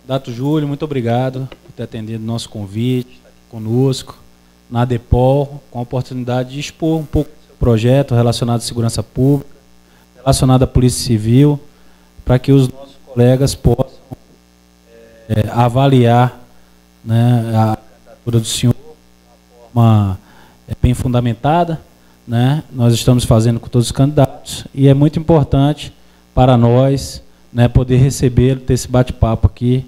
Dato Júlio, muito obrigado por ter atendido o nosso convite, estar aqui conosco, na ADEPOL, com a oportunidade de expor um pouco do seu projeto relacionado à segurança pública, relacionado à Polícia Civil, para que os nossos colegas possam avaliar, né, a candidatura do senhor de uma forma bem fundamentada, né? Nós estamos fazendo com todos os candidatos e é muito importante para nós, né, poder recebê-lo, ter esse bate-papo aqui.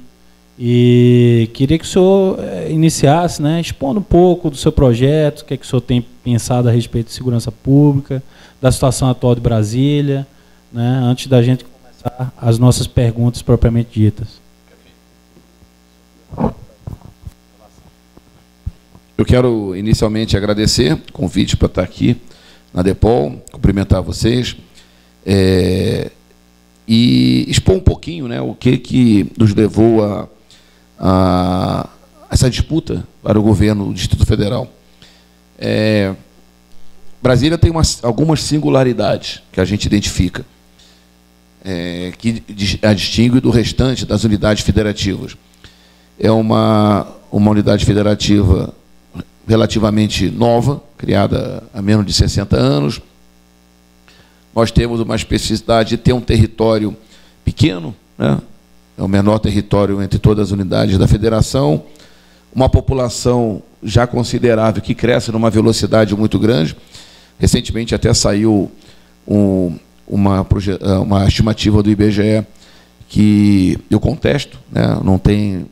E queria que o senhor iniciasse, né, expondo um pouco do seu projeto, o que é que o senhor tem pensado a respeito de segurança pública, da situação atual de Brasília, né, antes da gente começar as nossas perguntas propriamente ditas. Eu quero inicialmente agradecer o convite para estar aqui na ADEPOL, cumprimentar vocês e expor um pouquinho, né, o que nos levou a essa disputa para o governo do Distrito Federal. Brasília tem algumas singularidades que a gente identifica, que a distingue do restante das unidades federativas. É uma unidade federativa relativamente nova, criada há menos de 60 anos. Nós temos uma especificidade de ter um território pequeno, né? É o menor território entre todas as unidades da federação, uma população já considerável que cresce numa velocidade muito grande. Recentemente até saiu uma estimativa do IBGE que eu contesto, né? Não tem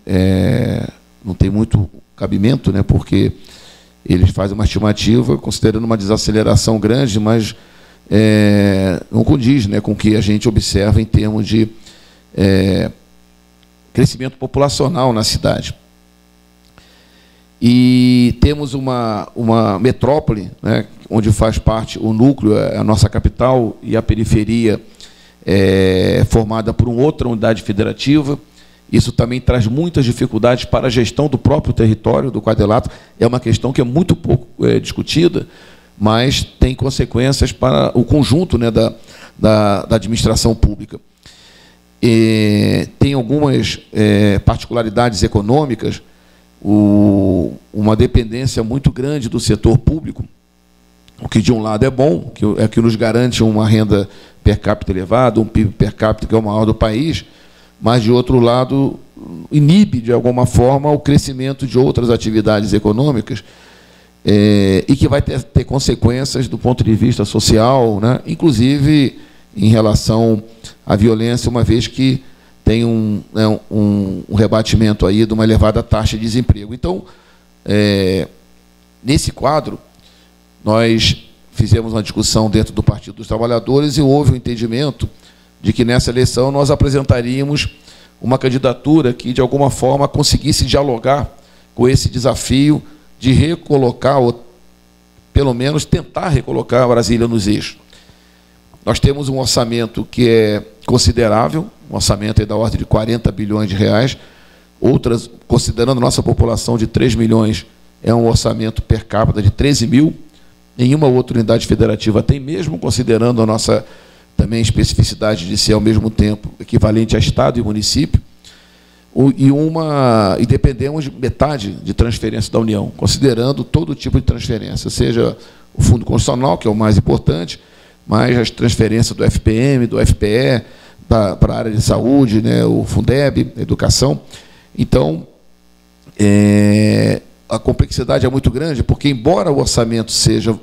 muito cabimento, né? Porque eles fazem uma estimativa considerando uma desaceleração grande, mas não condiz, né, com o que a gente observa em termos de crescimento populacional na cidade. E temos uma metrópole, né, onde faz parte o núcleo, a nossa capital, e a periferia formada por uma outra unidade federativa. Isso também traz muitas dificuldades para a gestão do próprio território do quadrilátero. É uma questão que é muito pouco discutida, mas tem consequências para o conjunto, né, da administração pública. Tem algumas particularidades econômicas, uma dependência muito grande do setor público, o que, de um lado, é bom, que nos garante uma renda per capita elevada, um PIB per capita que é o maior do país, mas, de outro lado, inibe, de alguma forma, o crescimento de outras atividades econômicas e que vai ter consequências do ponto de vista social, né? Inclusive em relação à violência, uma vez que tem um rebatimento aí de uma elevada taxa de desemprego. Então, nesse quadro, nós fizemos uma discussão dentro do Partido dos Trabalhadores e houve um entendimento de que nessa eleição nós apresentaríamos uma candidatura que, de alguma forma, conseguisse dialogar com esse desafio de recolocar, ou pelo menos tentar recolocar Brasília nos eixos. Nós temos um orçamento que é considerável, um orçamento da ordem de 40 bilhões de reais. Outras, considerando nossa população de 3 milhões, é um orçamento per capita de 13 mil. Nenhuma outra unidade federativa tem, mesmo considerando a nossa também especificidade de ser, ao mesmo tempo, equivalente a Estado e município, e dependemos de metade de transferência da União, considerando todo tipo de transferência, seja o Fundo Constitucional, que é o mais importante, mas as transferências do FPM, do FPE, para a área de saúde, né, o Fundeb, educação. Então, a complexidade é muito grande, porque, embora o orçamento seja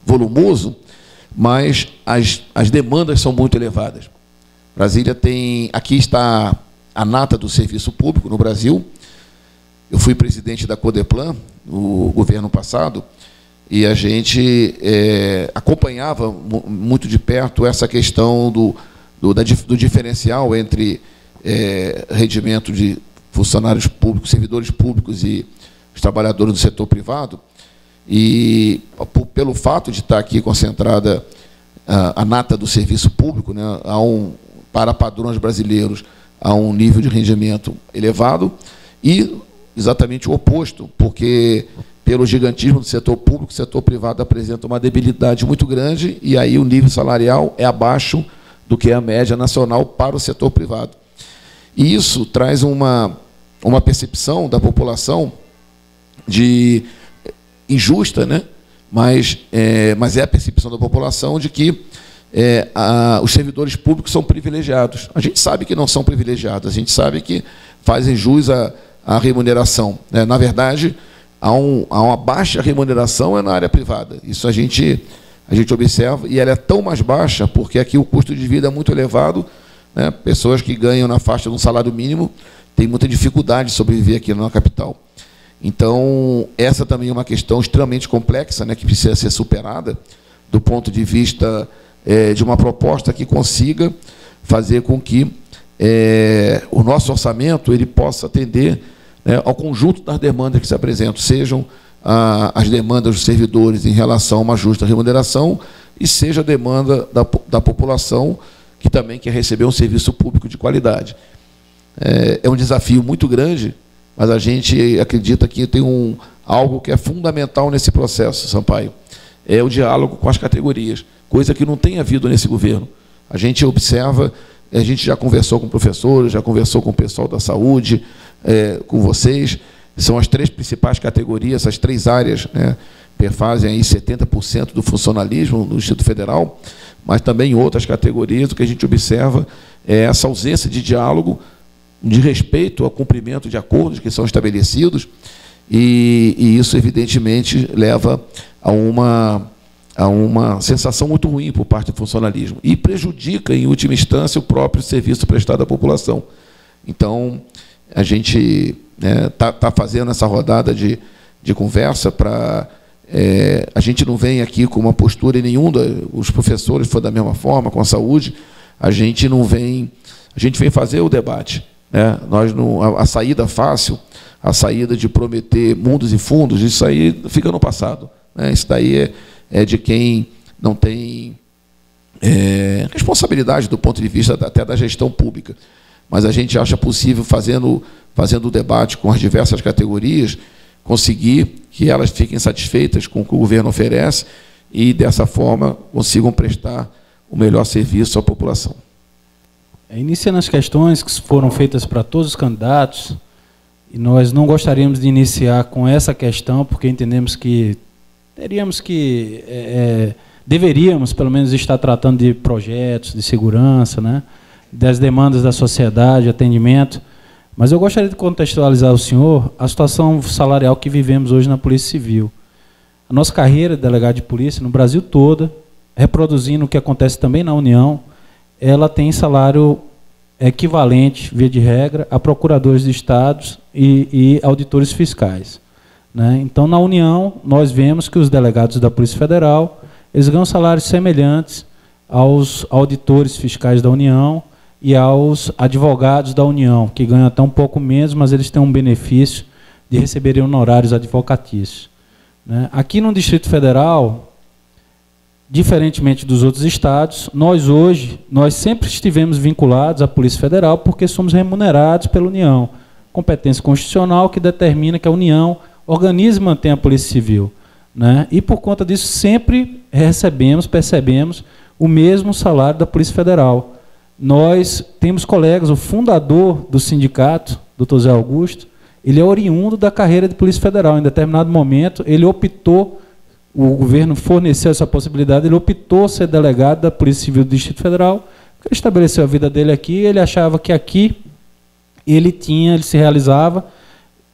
volumoso, mas as demandas são muito elevadas. Brasília tem... Aqui está a nata do serviço público no Brasil. Eu fui presidente da Codeplan no governo passado e a gente acompanhava muito de perto essa questão do diferencial entre rendimento de funcionários públicos, servidores públicos e os trabalhadores do setor privado. E, pelo fato de estar aqui concentrada a nata do serviço público, né, para padrões brasileiros, a um nível de rendimento elevado, e exatamente o oposto, porque, pelo gigantismo do setor público, o setor privado apresenta uma debilidade muito grande, e aí o nível salarial é abaixo do que é a média nacional para o setor privado. E isso traz uma percepção da população de injusta, né? Mas é a percepção da população de que os servidores públicos são privilegiados. A gente sabe que não são privilegiados, a gente sabe que fazem jus à remuneração. Na verdade, há uma baixa remuneração na área privada. Isso a gente observa, e ela é tão mais baixa porque aqui o custo de vida é muito elevado, né? Pessoas que ganham na faixa de um salário mínimo têm muita dificuldade de sobreviver aqui na capital. Então, essa também é uma questão extremamente complexa, né, que precisa ser superada do ponto de vista de uma proposta que consiga fazer com que o nosso orçamento ele possa atender, né, ao conjunto das demandas que se apresentam, sejam as demandas dos servidores em relação a uma justa remuneração e seja a demanda da população que também quer receber um serviço público de qualidade. É um desafio muito grande, mas a gente acredita que tem algo que é fundamental nesse processo, Sampaio, é o diálogo com as categorias, coisa que não tem havido nesse governo. A gente observa, a gente já conversou com professores, já conversou com o pessoal da saúde, com vocês, são as 3 principais categorias, essas 3 áreas, né, perfazem aí 70% do funcionalismo do Distrito Federal, mas também em outras categorias, o que a gente observa é essa ausência de diálogo, de respeito ao cumprimento de acordos que são estabelecidos, e isso, evidentemente, leva a uma sensação muito ruim por parte do funcionalismo e prejudica, em última instância, o próprio serviço prestado à população. Então, a gente está fazendo essa rodada de conversa para... a gente não vem aqui com uma postura, e os professores foi da mesma forma, com a saúde, a gente vem fazer o debate. Nós não, a saída fácil, a saída de prometer mundos e fundos, isso aí fica no passado. Isso daí é de quem não tem responsabilidade do ponto de vista até da gestão pública. Mas a gente acha possível, fazendo o debate com as diversas categorias, conseguir que elas fiquem satisfeitas com o que o governo oferece e, dessa forma, consigam prestar o melhor serviço à população. Iniciando as questões que foram feitas para todos os candidatos, e nós não gostaríamos de iniciar com essa questão, porque entendemos que deveríamos, pelo menos, estar tratando de projetos, de segurança, né, das demandas da sociedade, atendimento. Mas eu gostaria de contextualizar ao senhor a situação salarial que vivemos hoje na Polícia Civil. A nossa carreira de delegado de polícia, no Brasil todo, reproduzindo o que acontece também na União, ela tem salário equivalente, via de regra, a procuradores de estados e auditores fiscais, né? Então, na União, nós vemos que os delegados da Polícia Federal, eles ganham salários semelhantes aos auditores fiscais da União e aos advogados da União, que ganham até um pouco menos, mas eles têm um benefício de receberem honorários advocatícios, né? Aqui no Distrito Federal, diferentemente dos outros estados, nós sempre estivemos vinculados à Polícia Federal porque somos remunerados pela União. Competência constitucional que determina que a União organiza e mantém a Polícia Civil, né? E, por conta disso, sempre percebemos o mesmo salário da Polícia Federal. Nós temos colegas, o fundador do sindicato, Dr. Zé Augusto, ele é oriundo da carreira de Polícia Federal. Em determinado momento, ele optou... O governo forneceu essa possibilidade, ele optou ser delegado da Polícia Civil do Distrito Federal, ele estabeleceu a vida dele aqui, ele achava que aqui ele se realizava,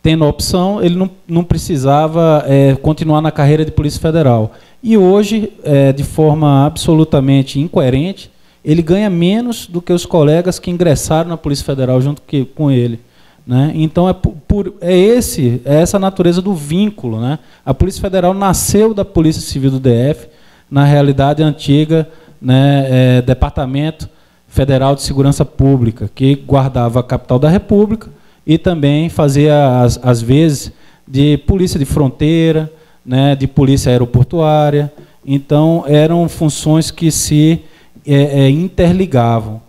tendo a opção, ele não precisava continuar na carreira de Polícia Federal. E hoje, de forma absolutamente incoerente, ele ganha menos do que os colegas que ingressaram na Polícia Federal junto com ele, né? Então, é essa a natureza do vínculo, né? A Polícia Federal nasceu da Polícia Civil do DF, na realidade antiga, né, Departamento Federal de Segurança Pública, que guardava a capital da República e também fazia, às vezes, de polícia de fronteira, né, de polícia aeroportuária. Então, eram funções que se interligavam.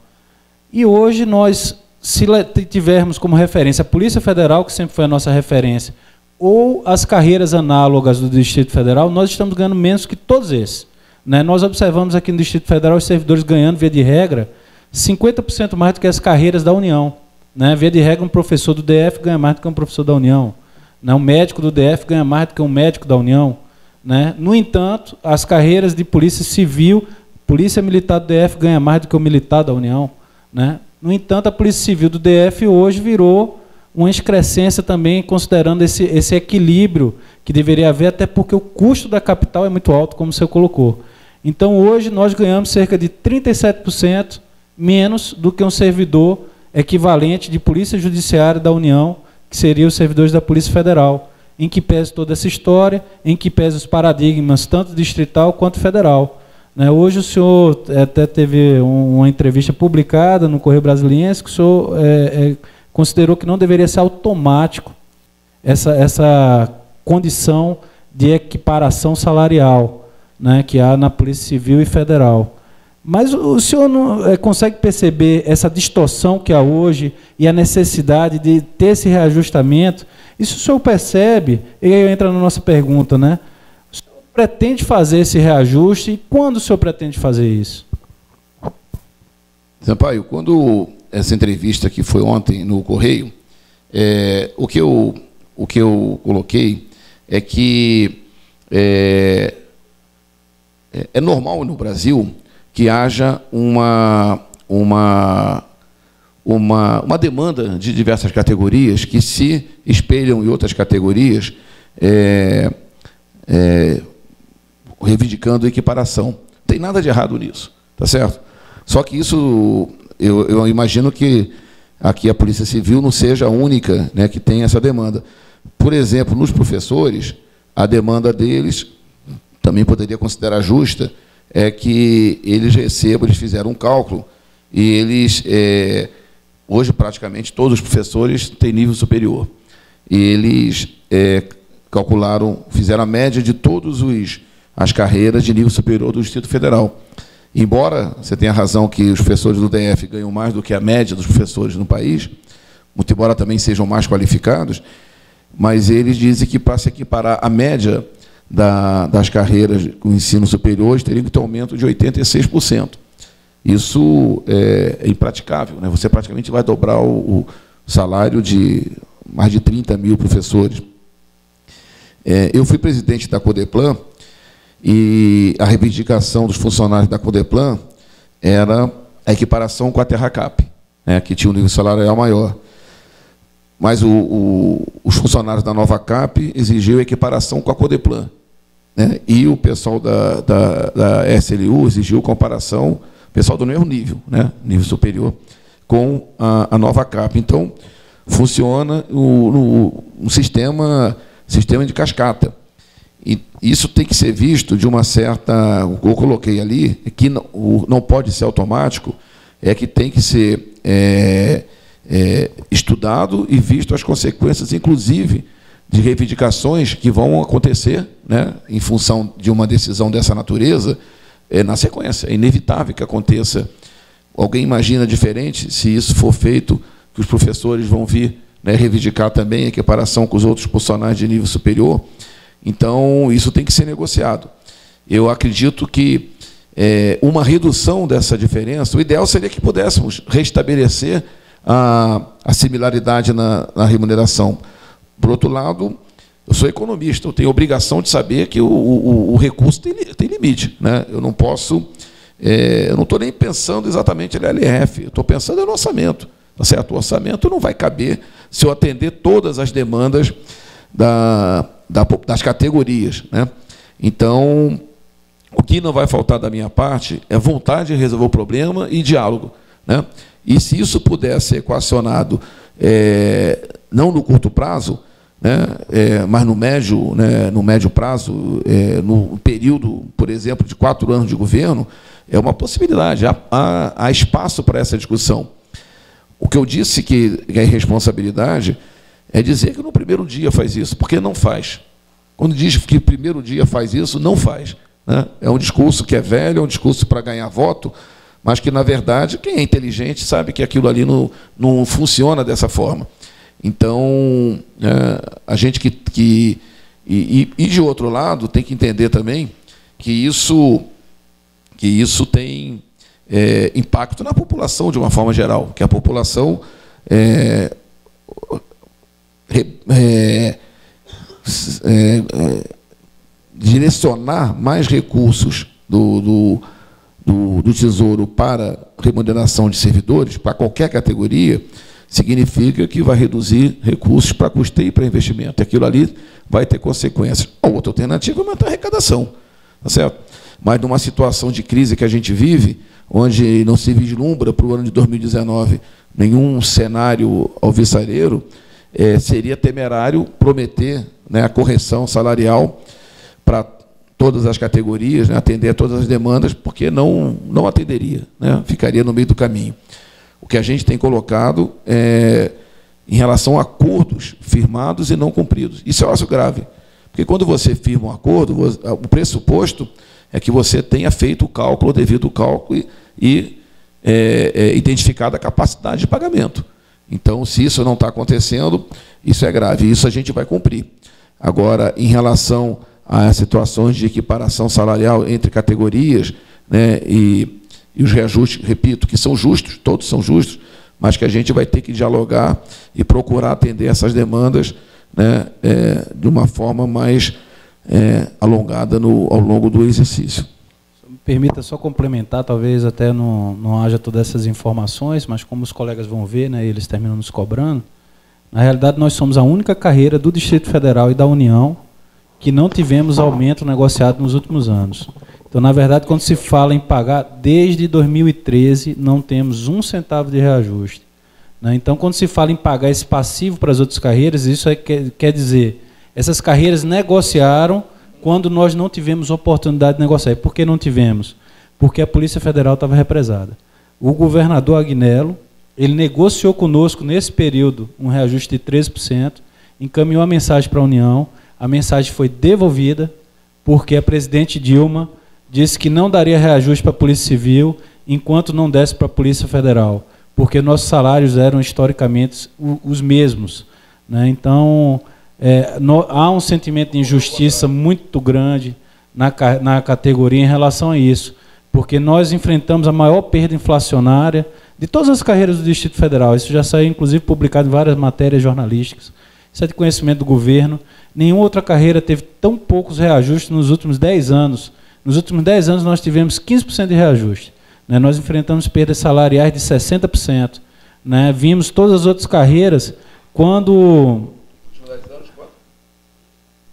E hoje nós... Se tivermos como referência a Polícia Federal, que sempre foi a nossa referência, ou as carreiras análogas do Distrito Federal, nós estamos ganhando menos que todos esses, né? Nós observamos aqui no Distrito Federal os servidores ganhando, via de regra, 50% mais do que as carreiras da União, Né? Via de regra, um professor do DF ganha mais do que um professor da União. Né? Um médico do DF ganha mais do que um médico da União. Né? No entanto, as carreiras de polícia civil, polícia militar do DF ganha mais do que o militar da União. Né? No entanto, a polícia civil do DF hoje virou uma excrescência também, considerando esse equilíbrio que deveria haver, até porque o custo da capital é muito alto, como o senhor colocou. Então, hoje, nós ganhamos cerca de 37% menos do que um servidor equivalente de Polícia Judiciária da União, que seriam os servidores da Polícia Federal, em que pese toda essa história, em que pese os paradigmas, tanto distrital quanto federal. Né? Hoje o senhor até teve uma entrevista publicada no Correio Brasiliense, que o senhor considerou que não deveria ser automático essa condição de equiparação salarial, né, que há na Polícia Civil e Federal. Mas o senhor não consegue perceber essa distorção que há hoje e a necessidade de ter esse reajustamento? Isso o senhor percebe? E aí entra na nossa pergunta, né? O senhor pretende fazer esse reajuste e quando o senhor pretende fazer isso? Sampaio, quando essa entrevista que foi ontem no Correio, o que eu coloquei é que é normal no Brasil que haja uma demanda de diversas categorias que se espelham em outras categorias, reivindicando equiparação. Não tem nada de errado nisso, tá certo? Só que isso, eu imagino que aqui a Polícia Civil não seja a única, né, que tem essa demanda. Por exemplo, nos professores, a demanda deles, também poderia considerar justa, é que eles recebam, eles fizeram um cálculo, e eles, hoje praticamente todos os professores têm nível superior. E eles calcularam, fizeram a média de todas as carreiras de nível superior do Distrito Federal. Embora você tenha razão que os professores do DF ganham mais do que a média dos professores no país, muito embora também sejam mais qualificados, mas eles dizem que para se equiparar a média das carreiras com ensino superior, teriam que ter um aumento de 86%. Isso é impraticável, né? Você praticamente vai dobrar o salário de mais de 30 mil professores. Eu fui presidente da Codeplan, e a reivindicação dos funcionários da Codeplan era a equiparação com a Terracap, né, que tinha um nível salarial maior. Mas os funcionários da Nova Cap exigiam equiparação com a Codeplan, né, e o pessoal da SLU exigiu comparação, o pessoal do mesmo nível, né, nível superior, com a Nova Cap. Então, funciona um sistema de cascata. E isso tem que ser visto de uma certa... O que eu coloquei ali, que não pode ser automático, é que tem que ser estudado e visto as consequências, inclusive, de reivindicações que vão acontecer, né, em função de uma decisão dessa natureza, na sequência. É inevitável que aconteça. Alguém imagina diferente se isso for feito, que os professores vão vir, né, reivindicar também a equiparação com os outros funcionários de nível superior. Então, isso tem que ser negociado. Eu acredito que uma redução dessa diferença, o ideal seria que pudéssemos restabelecer a similaridade na remuneração. Por outro lado, eu sou economista, eu tenho a obrigação de saber que o recurso tem limite, né? Eu não posso... eu não estou nem pensando exatamente no LRF, eu estou pensando no orçamento. Tá certo? O orçamento não vai caber se eu atender todas as demandas das categorias, né? Então, o que não vai faltar da minha parte é vontade de resolver o problema e diálogo, né? E se isso puder ser equacionado, não no curto prazo, né, mas no médio prazo, no período, por exemplo, de 4 anos de governo, é uma possibilidade, há espaço para essa discussão. O que eu disse que é irresponsabilidade é dizer que no primeiro dia faz isso, porque não faz. Quando diz que no primeiro dia faz isso, não faz, né? É um discurso que é velho, é um discurso para ganhar voto, mas que, na verdade, quem é inteligente sabe que aquilo ali não funciona dessa forma. Então, a gente e de outro lado, tem que entender também que isso tem impacto na população de uma forma geral, que a população direcionar mais recursos do Tesouro para remuneração de servidores, para qualquer categoria, significa que vai reduzir recursos para custeio e para investimento. Aquilo ali vai ter consequências. A outra alternativa é aumentar a arrecadação. Tá certo? Mas numa situação de crise que a gente vive, onde não se vislumbra para o ano de 2019 nenhum cenário alvissareiro, seria temerário prometer, né, a correção salarial para todas as categorias, né, atender a todas as demandas, porque não atenderia, né, ficaria no meio do caminho. O que a gente tem colocado em relação a acordos firmados e não cumpridos. Isso eu acho grave, porque quando você firma um acordo, o pressuposto é que você tenha feito o cálculo, o devido cálculo, e identificado a capacidade de pagamento. Então, se isso não está acontecendo, isso é grave, isso a gente vai cumprir. Agora, em relação a situações de equiparação salarial entre categorias, né, e os reajustes, repito, que são justos, todos são justos, mas que a gente vai ter que dialogar e procurar atender essas demandas, né, de uma forma mais alongada ao longo do exercício. Me permita só complementar, talvez até não haja todas essas informações, mas como os colegas vão ver, né, eles terminam nos cobrando, na realidade nós somos a única carreira do Distrito Federal e da União que não tivemos aumento negociado nos últimos anos. Então, na verdade, quando se fala em pagar, desde 2013 não temos 1 centavo de reajuste, né? Então, quando se fala em pagar esse passivo para as outras carreiras, isso quer dizer, essas carreiras negociaram quando nós não tivemos oportunidade de negociar. E por que não tivemos? Porque a Polícia Federal estava represada. O governador Agnello, ele negociou conosco, nesse período, um reajuste de 13%, encaminhou a mensagem para a União, a mensagem foi devolvida, porque a presidente Dilma disse que não daria reajuste para a Polícia Civil enquanto não desse para a Polícia Federal, porque nossos salários eram historicamente os mesmos, né? Então, há um sentimento de injustiça muito grande na categoria em relação a isso, porque nós enfrentamos a maior perda inflacionária de todas as carreiras do Distrito Federal. Isso já saiu, inclusive, publicado em várias matérias jornalísticas. Isso é de conhecimento do governo. Nenhuma outra carreira teve tão poucos reajustes nos últimos 10 anos. Nos últimos 10 anos, nós tivemos 15% de reajuste, né? Nós enfrentamos perdas salariais de 60%. Né? Vimos todas as outras carreiras quando...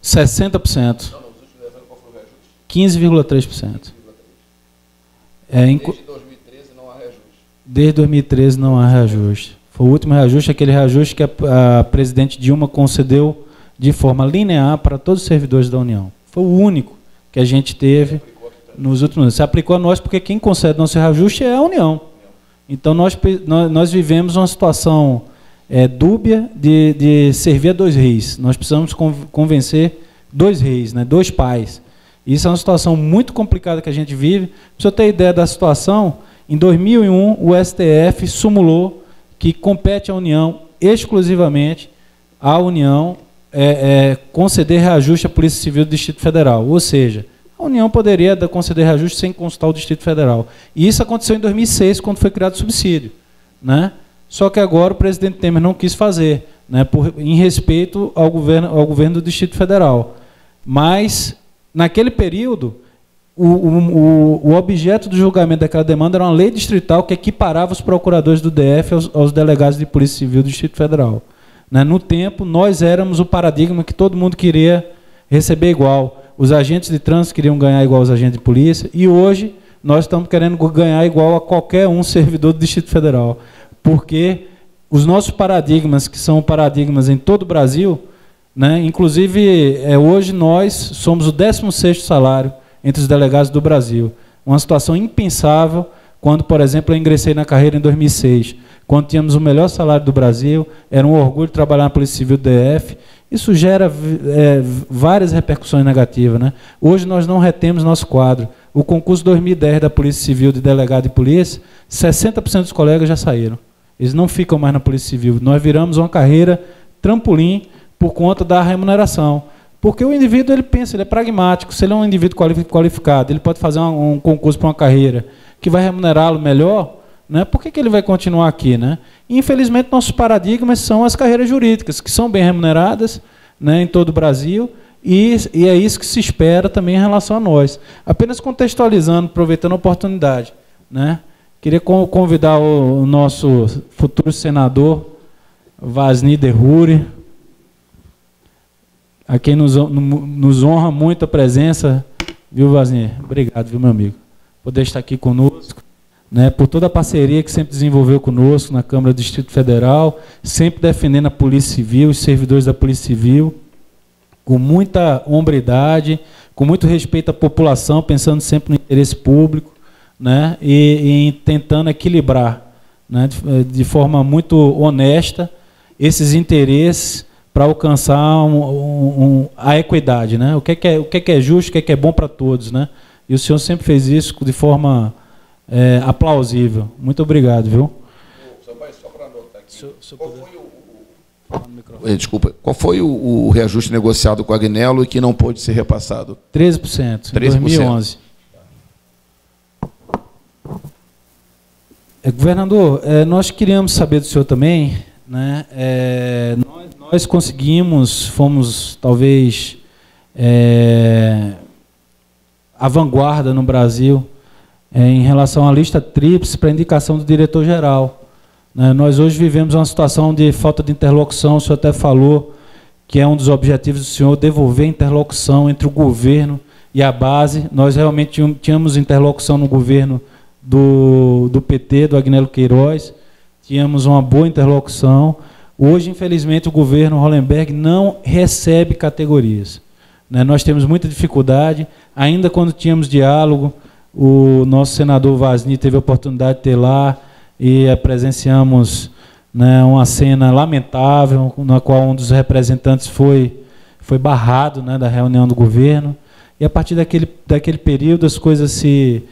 60%. Não, nos últimos 10 anos, qual foi o reajuste? 15,3%. Desde 2013 não há reajuste. Desde 2013 não há reajuste. Foi o último reajuste, aquele reajuste que a presidente Dilma concedeu de forma linear para todos os servidores da União. Foi o único que a gente teve nos últimos anos. Se aplicou a nós porque quem concede nosso reajuste é a União. Então, nós vivemos uma situação dúbia de servir a 2 reis. Nós precisamos convencer 2 reis, né, 2 pais. Isso é uma situação muito complicada que a gente vive. Para você ter ideia da situação, em 2001, o STF sumulou que compete à União, exclusivamente à União, conceder reajuste à Polícia Civil do Distrito Federal. Ou seja, a União poderia conceder reajuste sem consultar o Distrito Federal. E isso aconteceu em 2006, quando foi criado o subsídio, né? Só que agora o presidente Temer não quis fazer, né, em respeito ao governo do Distrito Federal. Mas, naquele período, o objeto do julgamento daquela demanda era uma lei distrital que equiparava os procuradores do DF aos delegados de Polícia Civil do Distrito Federal. Né? No tempo, nós éramos o paradigma que todo mundo queria receber igual. Os agentes de trânsito queriam ganhar igual aos agentes de polícia, e hoje nós estamos querendo ganhar igual a qualquer um servidor do Distrito Federal. Porque os nossos paradigmas, que são paradigmas em todo o Brasil, né, inclusive hoje nós somos o 16º salário entre os delegados do Brasil. Uma situação impensável quando, por exemplo, eu ingressei na carreira em 2006, quando tínhamos o melhor salário do Brasil, era um orgulho trabalhar na Polícia Civil do DF. Isso gera várias repercussões negativas, né? Hoje nós não retemos nosso quadro. O concurso 2010 da Polícia Civil de delegado de polícia, 60% dos colegas já saíram. Eles não ficam mais na Polícia Civil. Nós viramos uma carreira trampolim por conta da remuneração. Porque o indivíduo, ele pensa, ele é pragmático. Se ele é um indivíduo qualificado, ele pode fazer um concurso para uma carreira que vai remunerá-lo melhor, né? Por que ele vai continuar aqui, né? Infelizmente, nossos paradigmas são as carreiras jurídicas, que são bem remuneradas, né, em todo o Brasil, e é isso que se espera também em relação a nós. Apenas contextualizando, aproveitando a oportunidade, né? Queria convidar o nosso futuro senador, Vasni Derruri, a quem nos honra muito a presença, viu, Vasni? Obrigado, viu, meu amigo, por poder estar aqui conosco, né, por toda a parceria que sempre desenvolveu conosco na Câmara do Distrito Federal, sempre defendendo a Polícia Civil, os servidores da Polícia Civil, com muita hombridade, com muito respeito à população, pensando sempre no interesse público, né, e tentando equilibrar, né, de forma muito honesta esses interesses para alcançar a equidade, né? O que é justo, o que é bom para todos, né? E o senhor sempre fez isso de forma aplausível. Muito obrigado, viu? Só para anotar aqui. Desculpa, qual foi o reajuste negociado com a Agnello e que não pôde ser repassado? 13%, em 2011. Governador, nós queríamos saber do senhor também, né? Nós conseguimos, fomos talvez a vanguarda no Brasil em relação à lista tríplice para indicação do diretor-geral. Né? Nós hoje vivemos uma situação de falta de interlocução, o senhor até falou que é um dos objetivos do senhor, devolver a interlocução entre o governo e a base. Nós realmente tínhamos interlocução no governo do PT, do Agnello Queiroz, tínhamos uma boa interlocução. Hoje, infelizmente, o governo Hollenberg não recebe categorias, né? Nós temos muita dificuldade, ainda quando tínhamos diálogo, o nosso senador Vasni teve a oportunidade de ter lá e presenciamos, né, uma cena lamentável, na qual um dos representantes foi barrado, né, da reunião do governo, e a partir daquele período as coisas se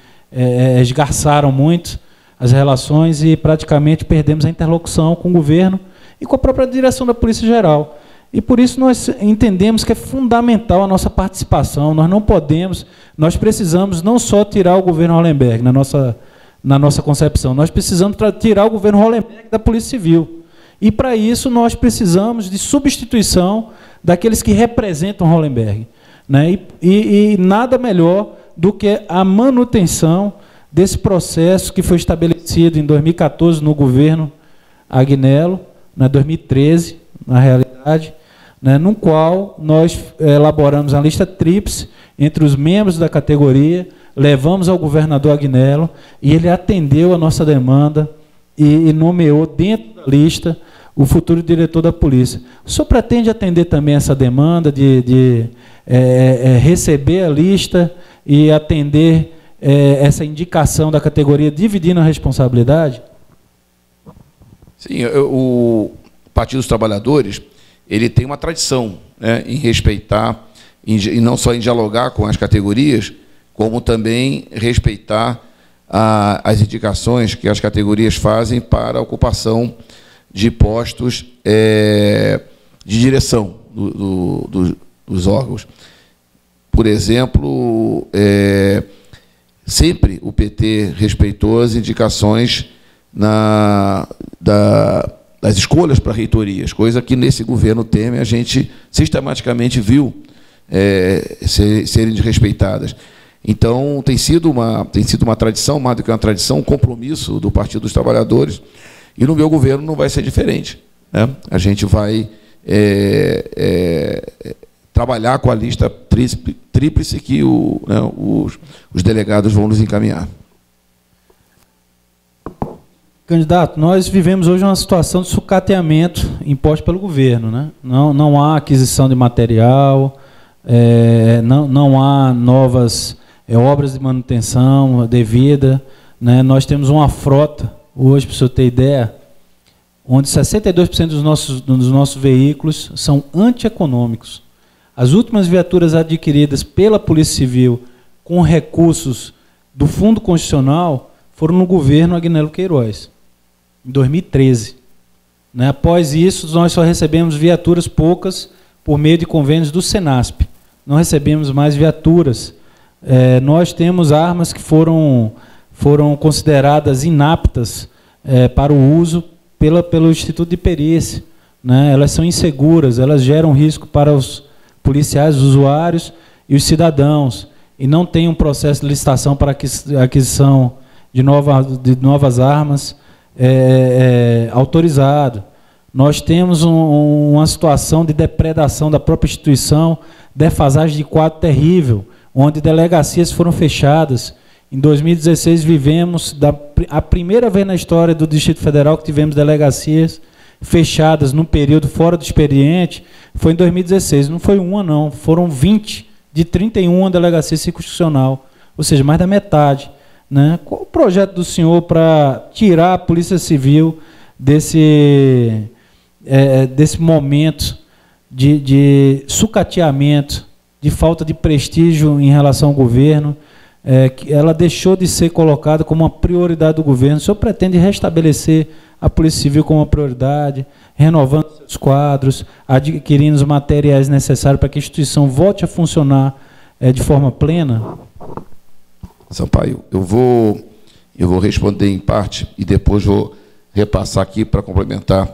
esgarçaram muito, as relações, e praticamente perdemos a interlocução com o governo e com a própria direção da Polícia Geral. E por isso nós entendemos que é fundamental a nossa participação. Nós não podemos, nós precisamos não só tirar o governo Hollenberg na nossa concepção, nós precisamos tirar o governo Hollenberg da Polícia Civil. E para isso nós precisamos de substituição daqueles que representam Hollenberg, né? E nada melhor do que a manutenção desse processo que foi estabelecido em 2014 no governo Agnello, 2013, na realidade, né, no qual nós elaboramos a lista tríplice entre os membros da categoria, levamos ao governador Agnello e ele atendeu a nossa demanda e nomeou dentro da lista o futuro diretor da polícia. O senhor pretende atender também essa demanda de receber a lista e atender essa indicação da categoria, dividindo a responsabilidade? Sim, o Partido dos Trabalhadores, ele tem uma tradição, né, em respeitar, e não só em dialogar com as categorias, como também respeitar as indicações que as categorias fazem para a ocupação de postos de direção dos órgãos. Por exemplo, sempre o PT respeitou as indicações das escolhas para reitorias, coisa que nesse governo Temer a gente sistematicamente viu serem desrespeitadas. Então, tem sido uma tradição, mais do que uma tradição, um compromisso do Partido dos Trabalhadores, e no meu governo não vai ser diferente, né? A gente vai trabalhar com a lista tríplice que os delegados vão nos encaminhar. Candidato, nós vivemos hoje uma situação de sucateamento imposto pelo governo, né? Não há aquisição de material, não há novas obras de manutenção devida, né? Nós temos uma frota, hoje, para o senhor ter ideia, onde 62% dos nossos veículos são antieconômicos. As últimas viaturas adquiridas pela Polícia Civil com recursos do Fundo Constitucional foram no governo Agnello Queiroz, em 2013. Né? Após isso, nós só recebemos viaturas poucas por meio de convênios do Senasp. Não recebemos mais viaturas. Nós temos armas que foram foram consideradas inaptas para o uso pelo Instituto de Perícia, né? Elas são inseguras, elas geram risco para os policiais, os usuários e os cidadãos, e não tem um processo de licitação para aquisição de novas armas autorizado. Nós temos uma situação de depredação da própria instituição, defasagem de quadro terrível, onde delegacias foram fechadas. Em 2016, vivemos a primeira vez na história do Distrito Federal que tivemos delegacias fechadas num período fora do expediente. Foi em 2016, não foi uma não, foram 20 de 31 delegacias circunstancial, ou seja, mais da metade, né? Qual o projeto do senhor para tirar a Polícia Civil desse momento de sucateamento, de falta de prestígio em relação ao governo, que ela deixou de ser colocada como uma prioridade do governo? O senhor pretende restabelecer a Polícia Civil como uma prioridade, renovando seus quadros, adquirindo os materiais necessários para que a instituição volte a funcionar de forma plena? Sampaio, eu vou responder em parte e depois vou repassar aqui para complementar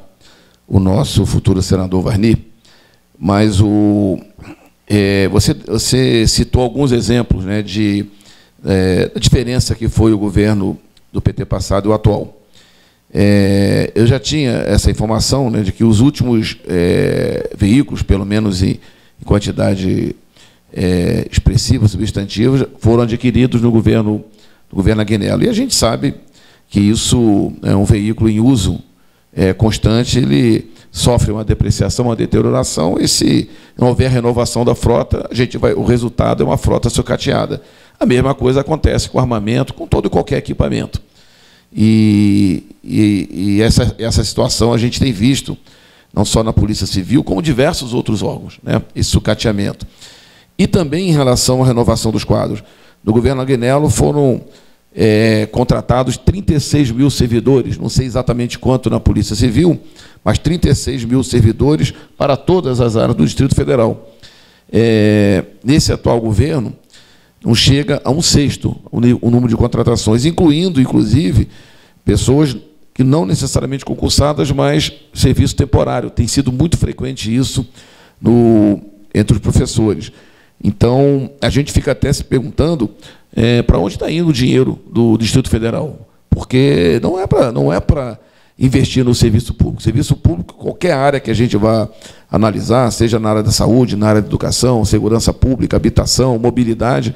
o nosso futuro senador Varni. Mas você citou alguns exemplos, né, da diferença que foi o governo do PT passado e o atual. Eu já tinha essa informação, né, de que os últimos veículos, pelo menos em quantidade expressiva, substantiva, foram adquiridos no governo Agnello. E a gente sabe que isso é um veículo em uso constante, ele sofre uma depreciação, uma deterioração, e se não houver renovação da frota, o resultado é uma frota sucateada. A mesma coisa acontece com armamento, com todo e qualquer equipamento. E essa situação a gente tem visto, não só na Polícia Civil, como diversos outros órgãos, né, esse sucateamento. E também em relação à renovação dos quadros. No governo Agnello foram contratados 36 mil servidores, não sei exatamente quanto na Polícia Civil, mas 36 mil servidores para todas as áreas do Distrito Federal. Nesse atual governo, não chega a 1/6 o número de contratações, incluindo, inclusive, pessoas que não necessariamente concursadas, mas serviço temporário. Tem sido muito frequente isso entre os professores. Então, a gente fica até se perguntando para onde está indo o dinheiro do Distrito Federal, porque não é para investir no serviço público. Serviço público, qualquer área que a gente vá analisar, seja na área da saúde, na área da educação, segurança pública, habitação, mobilidade,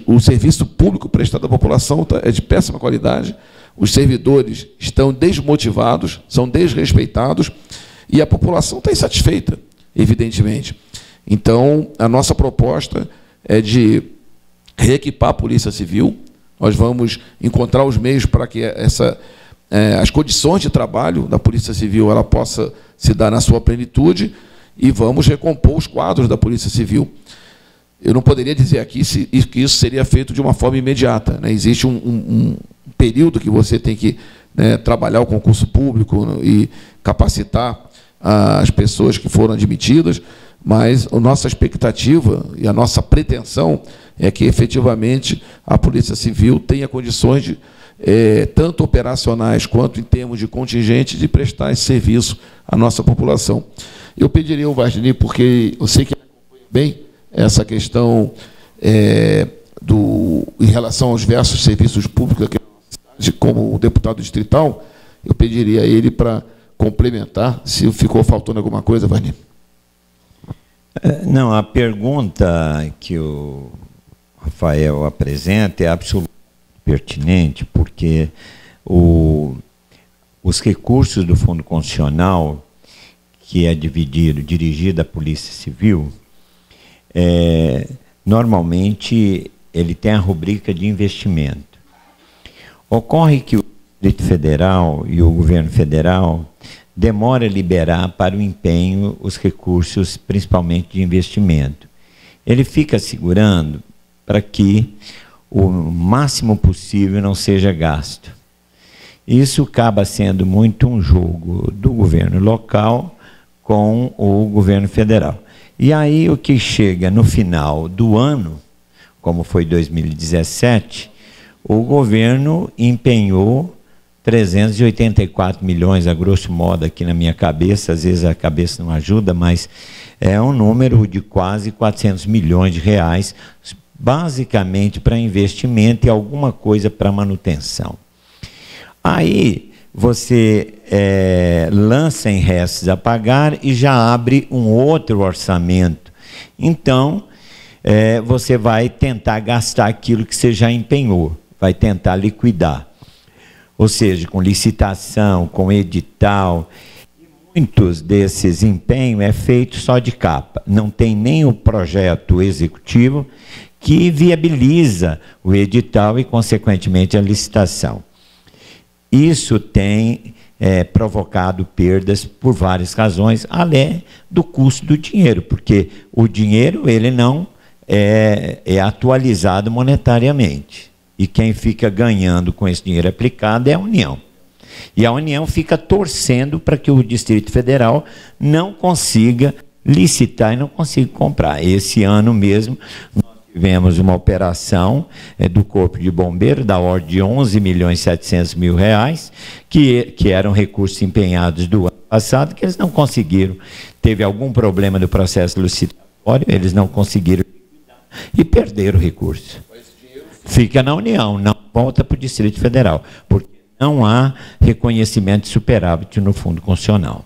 o serviço público prestado à população é de péssima qualidade, os servidores estão desmotivados, são desrespeitados, e a população está insatisfeita, evidentemente. Então, a nossa proposta é de reequipar a Polícia Civil. Nós vamos encontrar os meios para que as condições de trabalho da Polícia Civil ela possa se dar na sua plenitude, e vamos recompor os quadros da Polícia Civil. Eu não poderia dizer aqui que isso seria feito de uma forma imediata, né? Existe um período que você tem que, né, trabalhar o concurso público e capacitar as pessoas que foram admitidas, mas a nossa expectativa e a nossa pretensão é que, efetivamente, a Polícia Civil tenha condições tanto operacionais quanto em termos de contingente, de prestar esse serviço à nossa população. Eu pediria ao Varni, porque eu sei que ele acompanha bem essa questão em relação aos diversos serviços públicos aqui na cidade, como deputado distrital, eu pediria a ele para complementar, se ficou faltando alguma coisa, Varni. Não, a pergunta que o Rafael apresenta é absolutamente pertinente, porque os recursos do Fundo Constitucional, que é dirigido à Polícia Civil, normalmente ele tem a rubrica de investimento. Ocorre que o Distrito Federal e o governo federal demora a liberar para o empenho os recursos, principalmente de investimento. Ele fica segurando para que o máximo possível não seja gasto. Isso acaba sendo muito um jogo do governo local com o governo federal. E aí o que chega no final do ano, como foi 2017, o governo empenhou 384 milhões, a grosso modo aqui na minha cabeça, às vezes a cabeça não ajuda, mas é um número de quase 400 milhões de reais, basicamente para investimento e alguma coisa para manutenção. Aí você lança em restos a pagar e já abre um outro orçamento. Então, você vai tentar gastar aquilo que você já empenhou, vai tentar liquidar. Ou seja, com licitação, com edital. E muitos desses empenhos é feito só de capa. Não tem nem o projeto executivo que viabiliza o edital e, consequentemente, a licitação. Isso tem provocado perdas por várias razões, além do custo do dinheiro, porque o dinheiro ele não é atualizado monetariamente. E quem fica ganhando com esse dinheiro aplicado é a União. E a União fica torcendo para que o Distrito Federal não consiga licitar e não consiga comprar. Esse ano mesmo, nós tivemos uma operação do Corpo de Bombeiros, da ordem de 11.700.000 reais, que eram recursos empenhados do ano passado, que eles não conseguiram. Teve algum problema no processo licitatório, eles não conseguiram e perderam o recurso. Fica na União, não volta para o Distrito Federal, porque não há reconhecimento de superávit no Fundo Constitucional.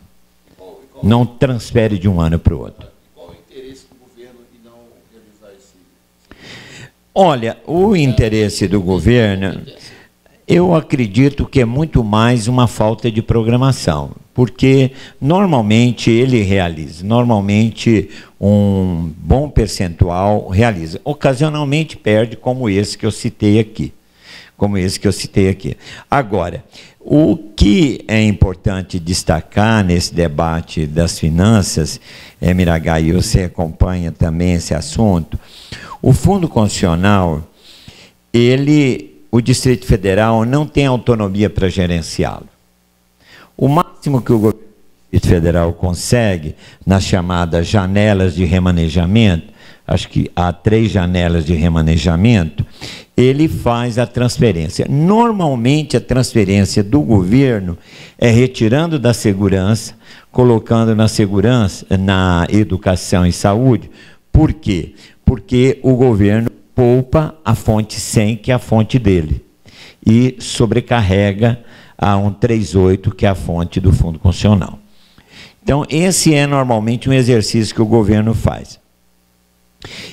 Não transfere de um ano para o outro. Qual o interesse do governo em não realizar esse? Olha, o interesse do governo, eu acredito que é muito mais uma falta de programação, porque normalmente ele realiza, normalmente um bom percentual realiza, ocasionalmente perde, como esse que eu citei aqui. Agora, o que é importante destacar nesse debate das finanças, Miragai, você acompanha também esse assunto, o Fundo Constitucional, o Distrito Federal não tem autonomia para gerenciá-lo. O máximo que o governo Federal consegue, nas chamadas janelas de remanejamento, acho que há 3 janelas de remanejamento, ele faz a transferência. Normalmente, a transferência do governo é retirando da segurança, colocando na segurança, na educação e saúde. Por quê? Porque o governo poupa a fonte 100, que é a fonte dele, e sobrecarrega a 138, que é a fonte do Fundo Constitucional. Então, esse é normalmente um exercício que o governo faz.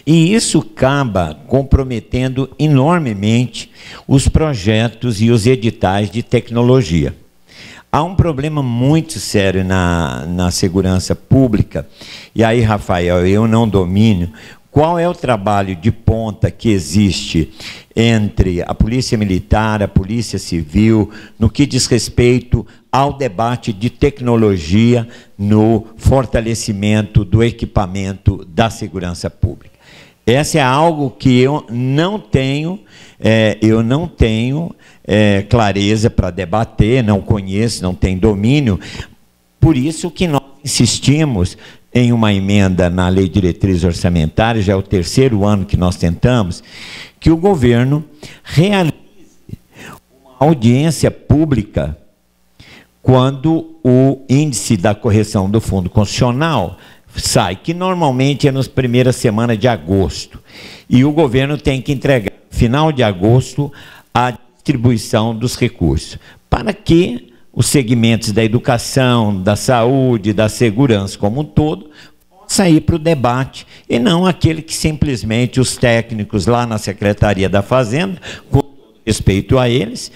E isso acaba comprometendo enormemente os projetos e os editais de tecnologia. Há um problema muito sério na segurança pública, e aí, Rafael, eu não domino qual é o trabalho de ponta que existe entre a Polícia Militar, a Polícia Civil, no que diz respeito ao debate de tecnologia no fortalecimento do equipamento da segurança pública. Essa é algo que eu não tenho clareza para debater, não conheço, não tenho domínio. Por isso que nós insistimos em uma emenda na Lei de Diretrizes Orçamentárias, já é o 3º ano que nós tentamos, que o governo realize uma audiência pública quando o índice da correção do Fundo Constitucional sai, que normalmente é nas primeiras semanas de agosto, e o governo tem que entregar, no final de agosto, a distribuição dos recursos, para que os segmentos da educação, da saúde, da segurança como um todo, possa ir para o debate, e não aquele que simplesmente os técnicos lá na Secretaria da Fazenda, com respeito a eles,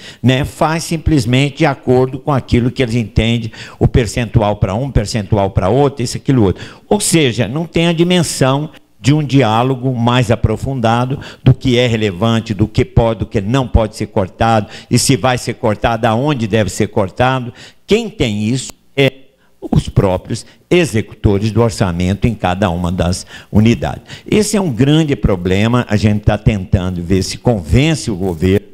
faz simplesmente de acordo com aquilo que eles entendem, o percentual para um, percentual para outro, isso, aquilo, outro. Ou seja, não tem a dimensão de um diálogo mais aprofundado do que é relevante, do que pode, do que não pode ser cortado, e se vai ser cortado, aonde deve ser cortado. Quem tem isso é os próprios executores do orçamento em cada uma das unidades. Esse é um grande problema, a gente está tentando ver se convence o governo.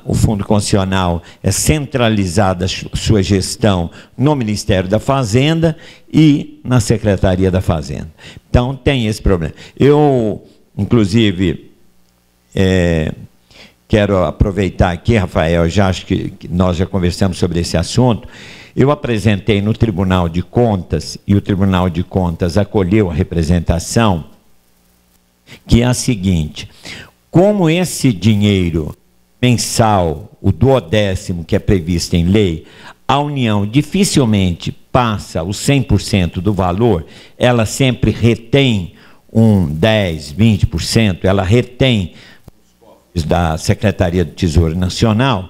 O Fundo Constitucional é centralizada a sua gestão no Ministério da Fazenda e na Secretaria da Fazenda. Então, tem esse problema. Eu, inclusive, quero aproveitar aqui, Rafael, já acho que nós já conversamos sobre esse assunto. Eu apresentei no Tribunal de Contas, e o Tribunal de Contas acolheu a representação, que é a seguinte: como esse dinheiro mensal, o 12º que é previsto em lei, a União dificilmente passa os 100% do valor, ela sempre retém 10%, 20%, ela retém da Secretaria do Tesouro Nacional.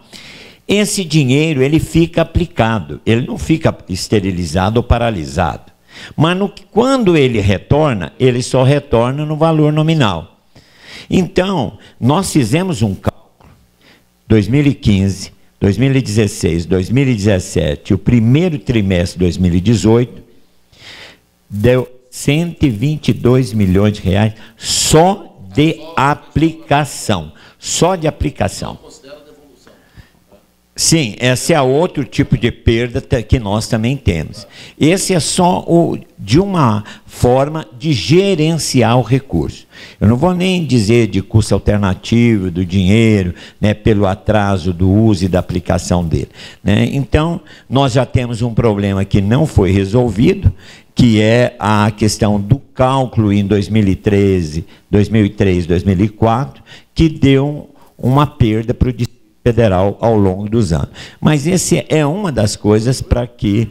Esse dinheiro ele fica aplicado, ele não fica esterilizado ou paralisado. Mas quando ele retorna, ele só retorna no valor nominal. Então, nós fizemos um cálculo, 2015, 2016, 2017, o primeiro trimestre de 2018, deu 122 milhões de reais só de aplicação. Só de aplicação. Sim, esse é outro tipo de perda que nós também temos. Esse é só de uma forma de gerenciar o recurso. Eu não vou nem dizer de custo alternativo do dinheiro, né, pelo atraso do uso e da aplicação dele, né? Então, nós já temos um problema que não foi resolvido, que é a questão do cálculo em 2013, 2004, que deu uma perda para o Distrito Federal ao longo dos anos. Mas esse é uma das coisas para que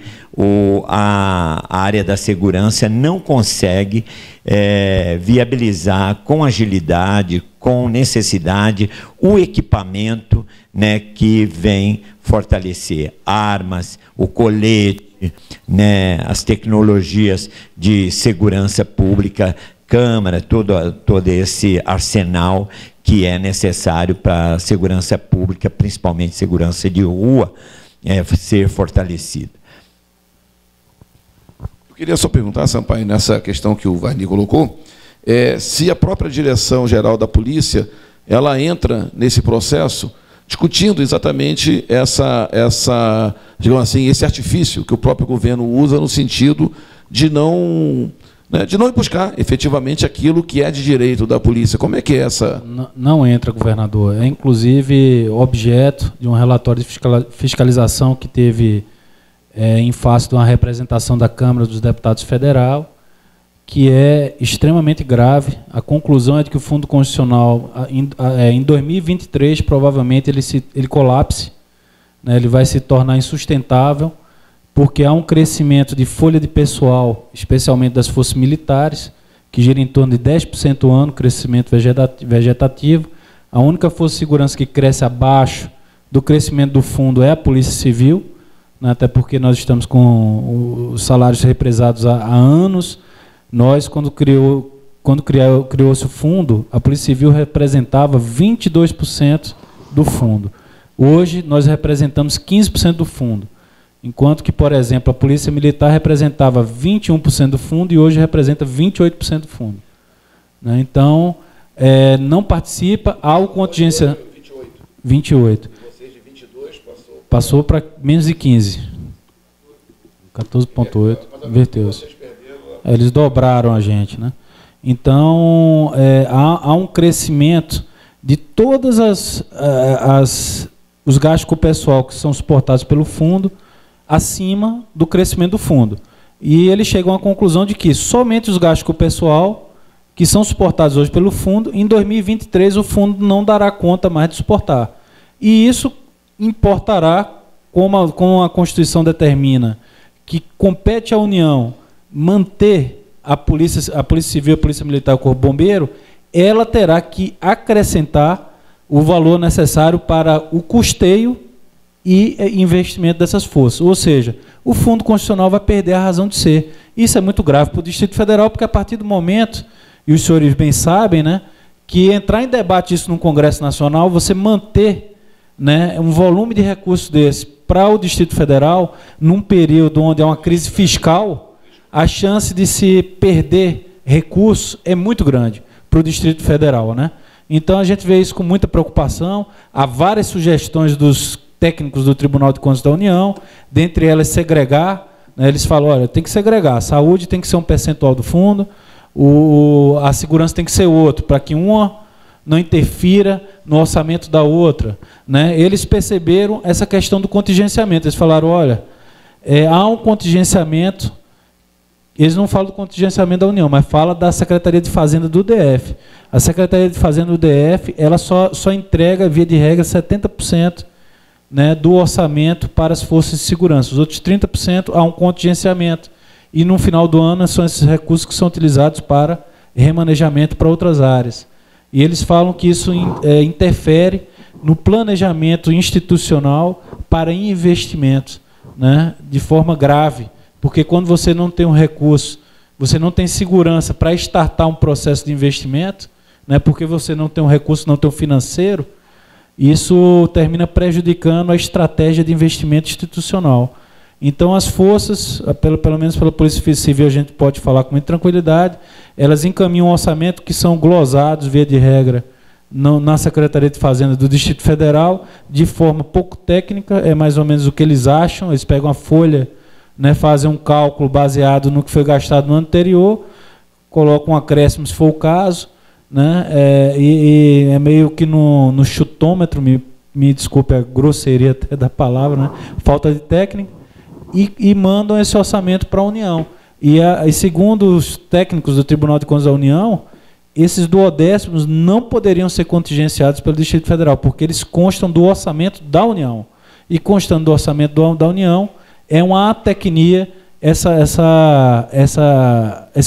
a área da segurança não consegue viabilizar com agilidade, com necessidade, o equipamento, né, que vem fortalecer armas, o colete, né, as tecnologias de segurança pública, câmara, todo esse arsenal que é necessário para a segurança pública, principalmente segurança de rua, ser fortalecido. Eu queria só perguntar, Sampaio, nessa questão que o Varni colocou, se a própria Direção-Geral da Polícia ela entra nesse processo discutindo exatamente digamos assim, esse artifício que o próprio governo usa no sentido de não ir buscar efetivamente aquilo que é de direito da polícia. Como é que é essa? Não entra, governador. É, inclusive, objeto de um relatório de fiscalização que teve em face de uma representação da Câmara dos Deputados Federal, que é extremamente grave. A conclusão é de que o Fundo Constitucional, em 2023, provavelmente ele colapse, né, ele vai se tornar insustentável, porque há um crescimento de folha de pessoal, especialmente das forças militares, que gira em torno de 10% ao ano, crescimento vegetativo. A única força de segurança que cresce abaixo do crescimento do fundo é a Polícia Civil, né, até porque nós estamos com os salários represados há anos. Nós, quando criou-se o fundo, a Polícia Civil representava 22% do fundo. Hoje, nós representamos 15% do fundo. Enquanto que, por exemplo, a Polícia Militar representava 21% do fundo e hoje representa 28% do fundo. Né? Então, não participa, há o contingência... 28. E vocês de 22 passou para menos de 15. 14,8. Inverteu-se. Eles dobraram a gente. Né? Então, há um crescimento de todas os gastos com o pessoal que são suportados pelo fundo, acima do crescimento do fundo. E eles chegam à conclusão de que somente os gastos com o pessoal, que são suportados hoje pelo fundo, em 2023 o fundo não dará conta mais de suportar. E isso importará, como a Constituição determina, que compete à União manter a Polícia Civil, a Polícia Militar e o Corpo Bombeiro, ela terá que acrescentar o valor necessário para o custeio e investimento dessas forças. Ou seja, o Fundo Constitucional vai perder a razão de ser. Isso é muito grave para o Distrito Federal, porque a partir do momento, e os senhores bem sabem, né, que entrar em debate isso no Congresso Nacional, você manter, né, um volume de recursos desse para o Distrito Federal, num período onde há uma crise fiscal, a chance de se perder recursos é muito grande para o Distrito Federal. Né? Então, a gente vê isso com muita preocupação. Há várias sugestões dos técnicos do Tribunal de Contas da União, dentre elas segregar, né, eles falam, olha, tem que segregar, a saúde tem que ser um percentual do fundo, a segurança tem que ser outro, para que uma não interfira no orçamento da outra, né? Eles perceberam essa questão do contingenciamento. Eles falaram, olha, há um contingenciamento, eles não falam do contingenciamento da União, mas fala da Secretaria de Fazenda do DF. A Secretaria de Fazenda do DF, ela só entrega, via de regra, 70%, né, do orçamento para as forças de segurança. Os outros 30% há um contingenciamento. E no final do ano são esses recursos que são utilizados para remanejamento para outras áreas. E eles falam que isso interfere no planejamento institucional para investimentos, né, de forma grave. Porque quando você não tem um recurso, você não tem segurança para startar um processo de investimento, né, porque você não tem um recurso, não tem um financeiro, isso termina prejudicando a estratégia de investimento institucional. Então, as forças, pelo menos pela Polícia Civil, a gente pode falar com muita tranquilidade, elas encaminham um orçamento que são glosados, via de regra, na Secretaria de Fazenda do Distrito Federal, de forma pouco técnica, é mais ou menos o que eles acham, eles pegam a folha, né, fazem um cálculo baseado no que foi gastado no ano anterior, colocam um acréscimo, se for o caso, né, e é meio que no chutômetro, me desculpe a grosseria até da palavra, né, falta de técnica, e mandam esse orçamento para a União. E segundo os técnicos do Tribunal de Contas da União, esses duodécimos não poderiam ser contingenciados pelo Distrito Federal, porque eles constam do orçamento da União. E constando do orçamento da União, é uma atecnia esse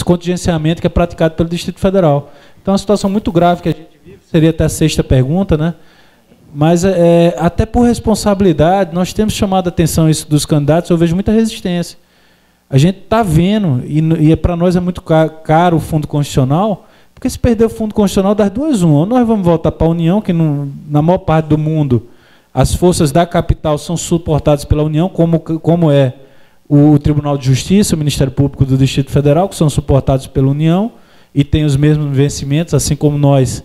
contingenciamento que é praticado pelo Distrito Federal. Então, é uma situação muito grave que a gente vive, seria até a sexta pergunta, né? Mas, até por responsabilidade, nós temos chamado a atenção isso dos candidatos, eu vejo muita resistência. A gente está vendo, e para nós é muito caro o Fundo Constitucional, porque se perder o Fundo Constitucional, das duas, uma. Ou nós vamos voltar para a União, que na maior parte do mundo, as forças da capital são suportadas pela União, como é o Tribunal de Justiça, o Ministério Público do Distrito Federal, que são suportados pela União, e têm os mesmos vencimentos, assim como nós,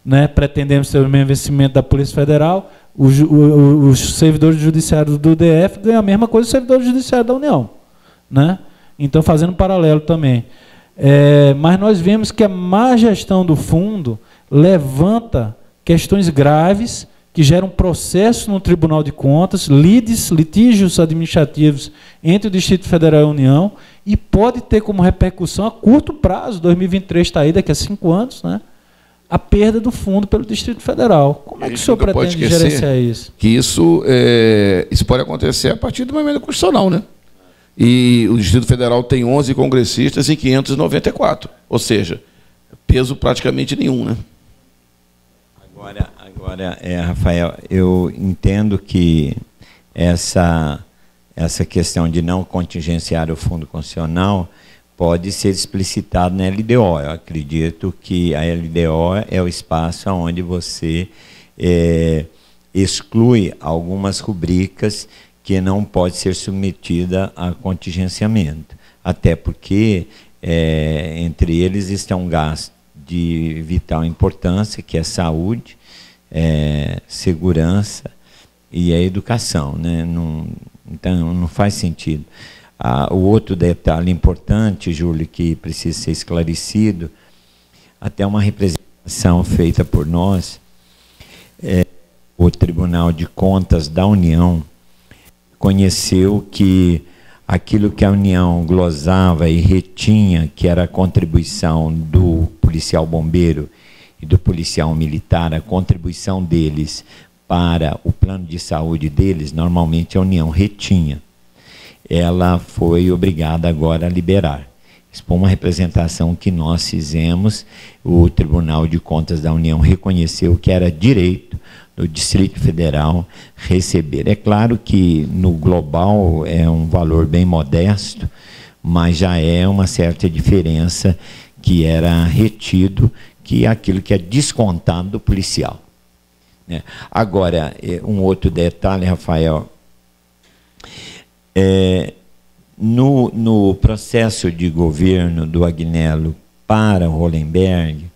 né, pretendemos ter o mesmo investimento da Polícia Federal, os servidores judiciários do DF ganham a mesma coisa dos servidores judiciários da União, né? Então, fazendo um paralelo também. Mas nós vemos que a má gestão do fundo levanta questões graves que geram processo no Tribunal de Contas, litígios administrativos entre o Distrito Federal e a União, e pode ter como repercussão a curto prazo, 2023 está aí, daqui a 5 anos, né, a perda do fundo pelo Distrito Federal. Como é que o senhor pretende gerenciar isso? Que isso pode acontecer a partir de uma emenda constitucional, né? E o Distrito Federal tem 11 congressistas e 594, ou seja, peso praticamente nenhum, né? Agora, Rafael, eu entendo que essa questão de não contingenciar o Fundo Constitucional pode ser explicitado na LDO. Eu acredito que a LDO é o espaço onde você exclui algumas rubricas que não pode ser submetida a contingenciamento. Até porque, entre eles, estão gastos de vital importância, que é saúde, segurança e a educação, né? Então, não faz sentido. O outro detalhe importante, Júlio, que precisa ser esclarecido, até uma representação feita por nós, o Tribunal de Contas da União conheceu que aquilo que a União glosava e retinha, que era a contribuição do policial bombeiro e do policial militar, a contribuição deles para o plano de saúde deles, normalmente a União retinha. Ela foi obrigada agora a liberar. Isso foi uma representação que nós fizemos, o Tribunal de Contas da União reconheceu que era direito do Distrito Federal receber. É claro que no global é um valor bem modesto, mas já é uma certa diferença que era retido, que é aquilo que é descontado do policial. Agora, um outro detalhe, Rafael, no processo de governo do Agnello para o Hollenberg,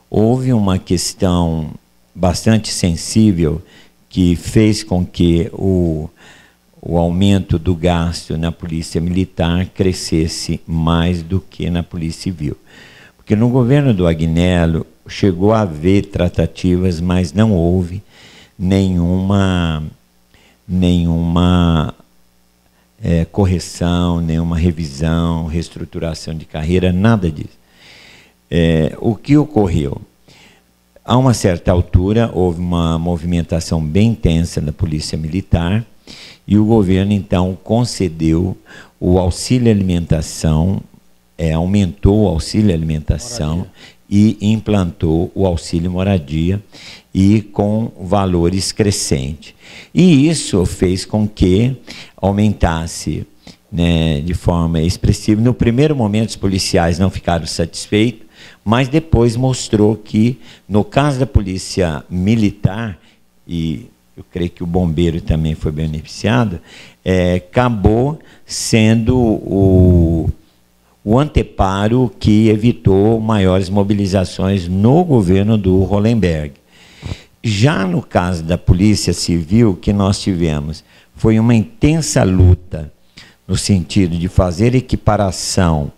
houve uma questão bastante sensível que fez com que o aumento do gasto na Polícia Militar crescesse mais do que na Polícia Civil. Porque no governo do Agnello, chegou a haver tratativas, mas não houve nenhuma correção, nenhuma revisão, reestruturação de carreira, nada disso. O que ocorreu? A uma certa altura, houve uma movimentação bem intensa da Polícia Militar e o governo, então, concedeu o auxílio alimentação, aumentou o auxílio alimentação e implantou o auxílio moradia, e com valores crescentes. E isso fez com que aumentasse, né, de forma expressiva. No primeiro momento, os policiais não ficaram satisfeitos, mas depois mostrou que, no caso da Polícia Militar, e eu creio que o bombeiro também foi beneficiado, acabou sendo o anteparo que evitou maiores mobilizações no governo do Hollenberg. Já no caso da Polícia Civil, que nós tivemos, foi uma intensa luta no sentido de fazer equiparação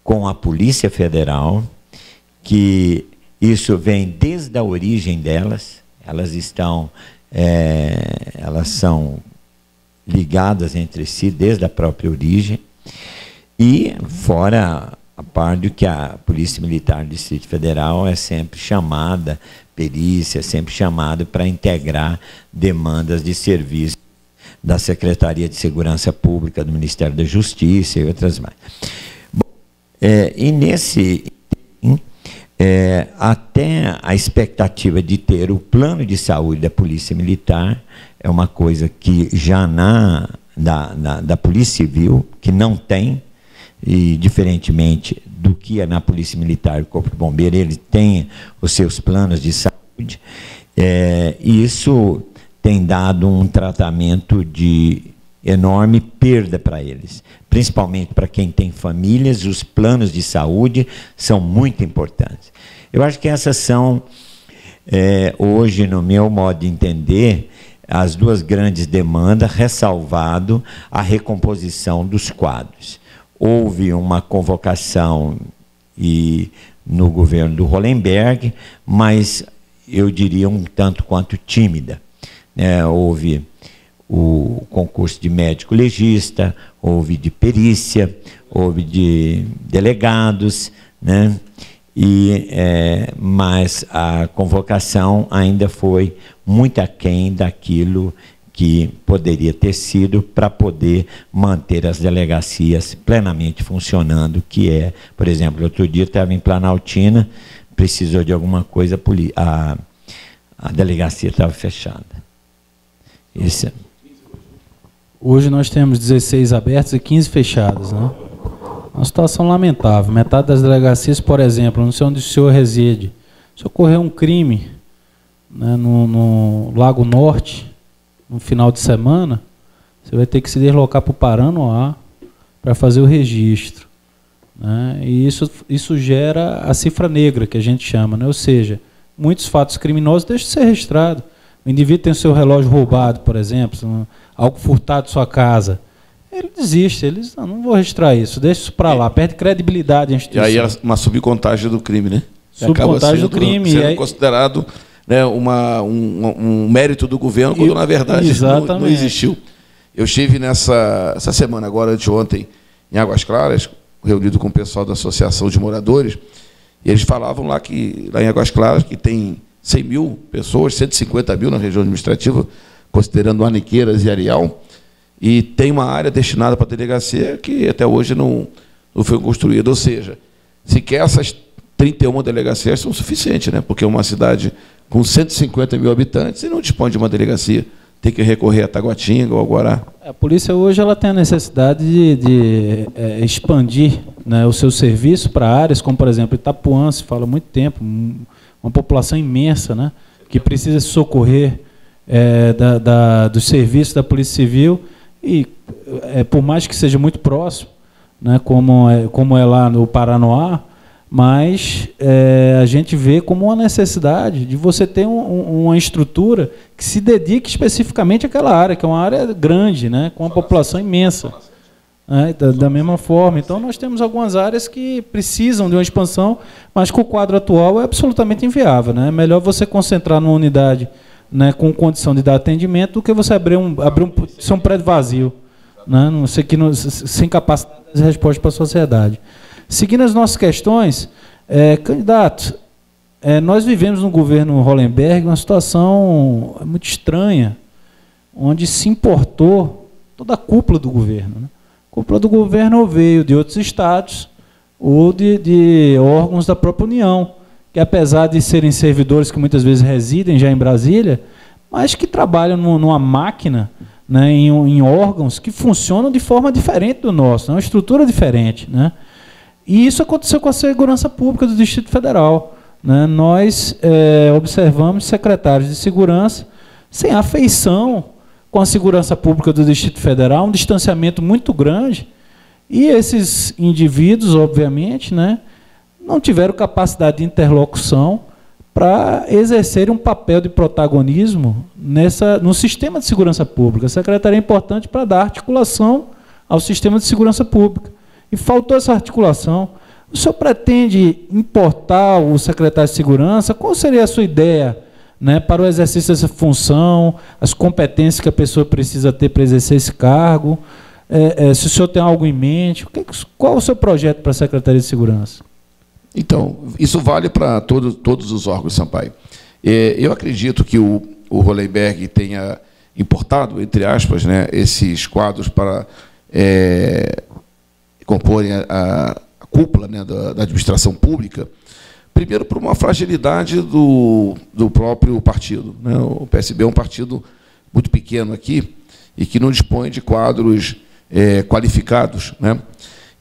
com a Polícia Federal, que isso vem desde a origem delas, elas são ligadas entre si desde a própria origem, e fora a parte de que a Polícia Militar do Distrito Federal é sempre chamada, perícia, é sempre chamada para integrar demandas de serviço da Secretaria de Segurança Pública, do Ministério da Justiça e outras mais. Bom, e nesse até a expectativa de ter o plano de saúde da Polícia Militar é uma coisa que já da Polícia Civil, que não tem, e diferentemente do que é na Polícia Militar e Corpo de Bombeiro, ele tem os seus planos de saúde, e isso tem dado um tratamento de enorme perda para eles, principalmente para quem tem famílias. Os planos de saúde são muito importantes. Eu acho que essas são, hoje, no meu modo de entender, as duas grandes demandas, ressalvado a recomposição dos quadros. Houve uma convocação no governo do Hollenberg, mas eu diria um tanto quanto tímida. Houve o concurso de médico legista, houve de perícia, houve de delegados, né? Mas a convocação ainda foi muito aquém daquilo que poderia ter sido para poder manter as delegacias plenamente funcionando, que por exemplo, outro dia estava em Planaltina, precisou de alguma coisa, a delegacia estava fechada. Isso. Hoje nós temos 16 abertas e 15 fechadas, né? Uma situação lamentável. Metade das delegacias, por exemplo, não sei onde o senhor reside, se ocorrer um crime, né, no Lago Norte, no final de semana, você vai ter que se deslocar para o Paranoá para fazer o registro, né? E isso gera a cifra negra, que a gente chama, né? Ou seja, muitos fatos criminosos deixam de ser registrados. O indivíduo tem o seu relógio roubado, por exemplo, algo furtado de sua casa. Ele desiste, ele diz, não vou registrar isso, deixa isso para lá, perde credibilidade a instituição. E aí é uma subcontagem do crime, né? Subcontagem do crime. Sendo considerado, né, um mérito do governo, quando na verdade não existiu. Eu estive essa semana, agora anteontem, em Águas Claras, reunido com o pessoal da Associação de Moradores, e eles falavam lá em Águas Claras, que tem 100 mil pessoas, 150 mil na região administrativa, considerando Aniqueiras e Areal, e tem uma área destinada para a delegacia que até hoje não foi construída. Ou seja, sequer essas 31 delegacias são suficientes, né? Porque é uma cidade com 150 mil habitantes e não dispõe de uma delegacia. Tem que recorrer a Taguatinga ou a Guará. A polícia hoje ela tem a necessidade de expandir, né, o seu serviço para áreas como, por exemplo, Itapuã, se fala há muito tempo, uma população imensa, né, que precisa se socorrer dos serviços da Polícia Civil, e por mais que seja muito próximo, né, como é lá no Paranoá, mas a gente vê como uma necessidade de você ter uma estrutura que se dedique especificamente àquela área, que é uma área grande, né, com uma população imensa. né, da mesma forma. Então, nós temos algumas áreas que precisam de uma expansão, mas com o quadro atual é absolutamente inviável, né? É melhor você concentrar numa unidade, né, com condição de dar atendimento do que você abrir um prédio vazio, né, sem capacidade de resposta para a sociedade. Seguindo as nossas questões, candidato, nós vivemos no governo Hollenberg uma situação muito estranha, onde se importou toda a cúpula do governo, né? A cúpula do governo veio de outros estados ou de órgãos da própria União, que apesar de serem servidores que muitas vezes residem já em Brasília, mas que trabalham numa máquina, né, em órgãos que funcionam de forma diferente do nosso, uma estrutura diferente, né? E isso aconteceu com a segurança pública do Distrito Federal, né? Nós observamos secretários de segurança sem afeição com a segurança pública do Distrito Federal, um distanciamento muito grande, e esses indivíduos, obviamente, né, não tiveram capacidade de interlocução para exercer um papel de protagonismo no sistema de segurança pública. A secretaria é importante para dar articulação ao sistema de segurança pública. E faltou essa articulação. O senhor pretende importar o secretário de segurança? Qual seria a sua ideia, né, para o exercício dessa função, as competências que a pessoa precisa ter para exercer esse cargo? Se o senhor tem algo em mente, qual é o seu projeto para a Secretaria de Segurança? Então, isso vale para todos os órgãos, Sampaio. Eu acredito que o Hollenberg tenha importado, entre aspas, né, esses quadros para comporem a cúpula, né, da administração pública, primeiro por uma fragilidade do próprio partido, né? O PSB é um partido muito pequeno aqui e que não dispõe de quadros qualificados, né?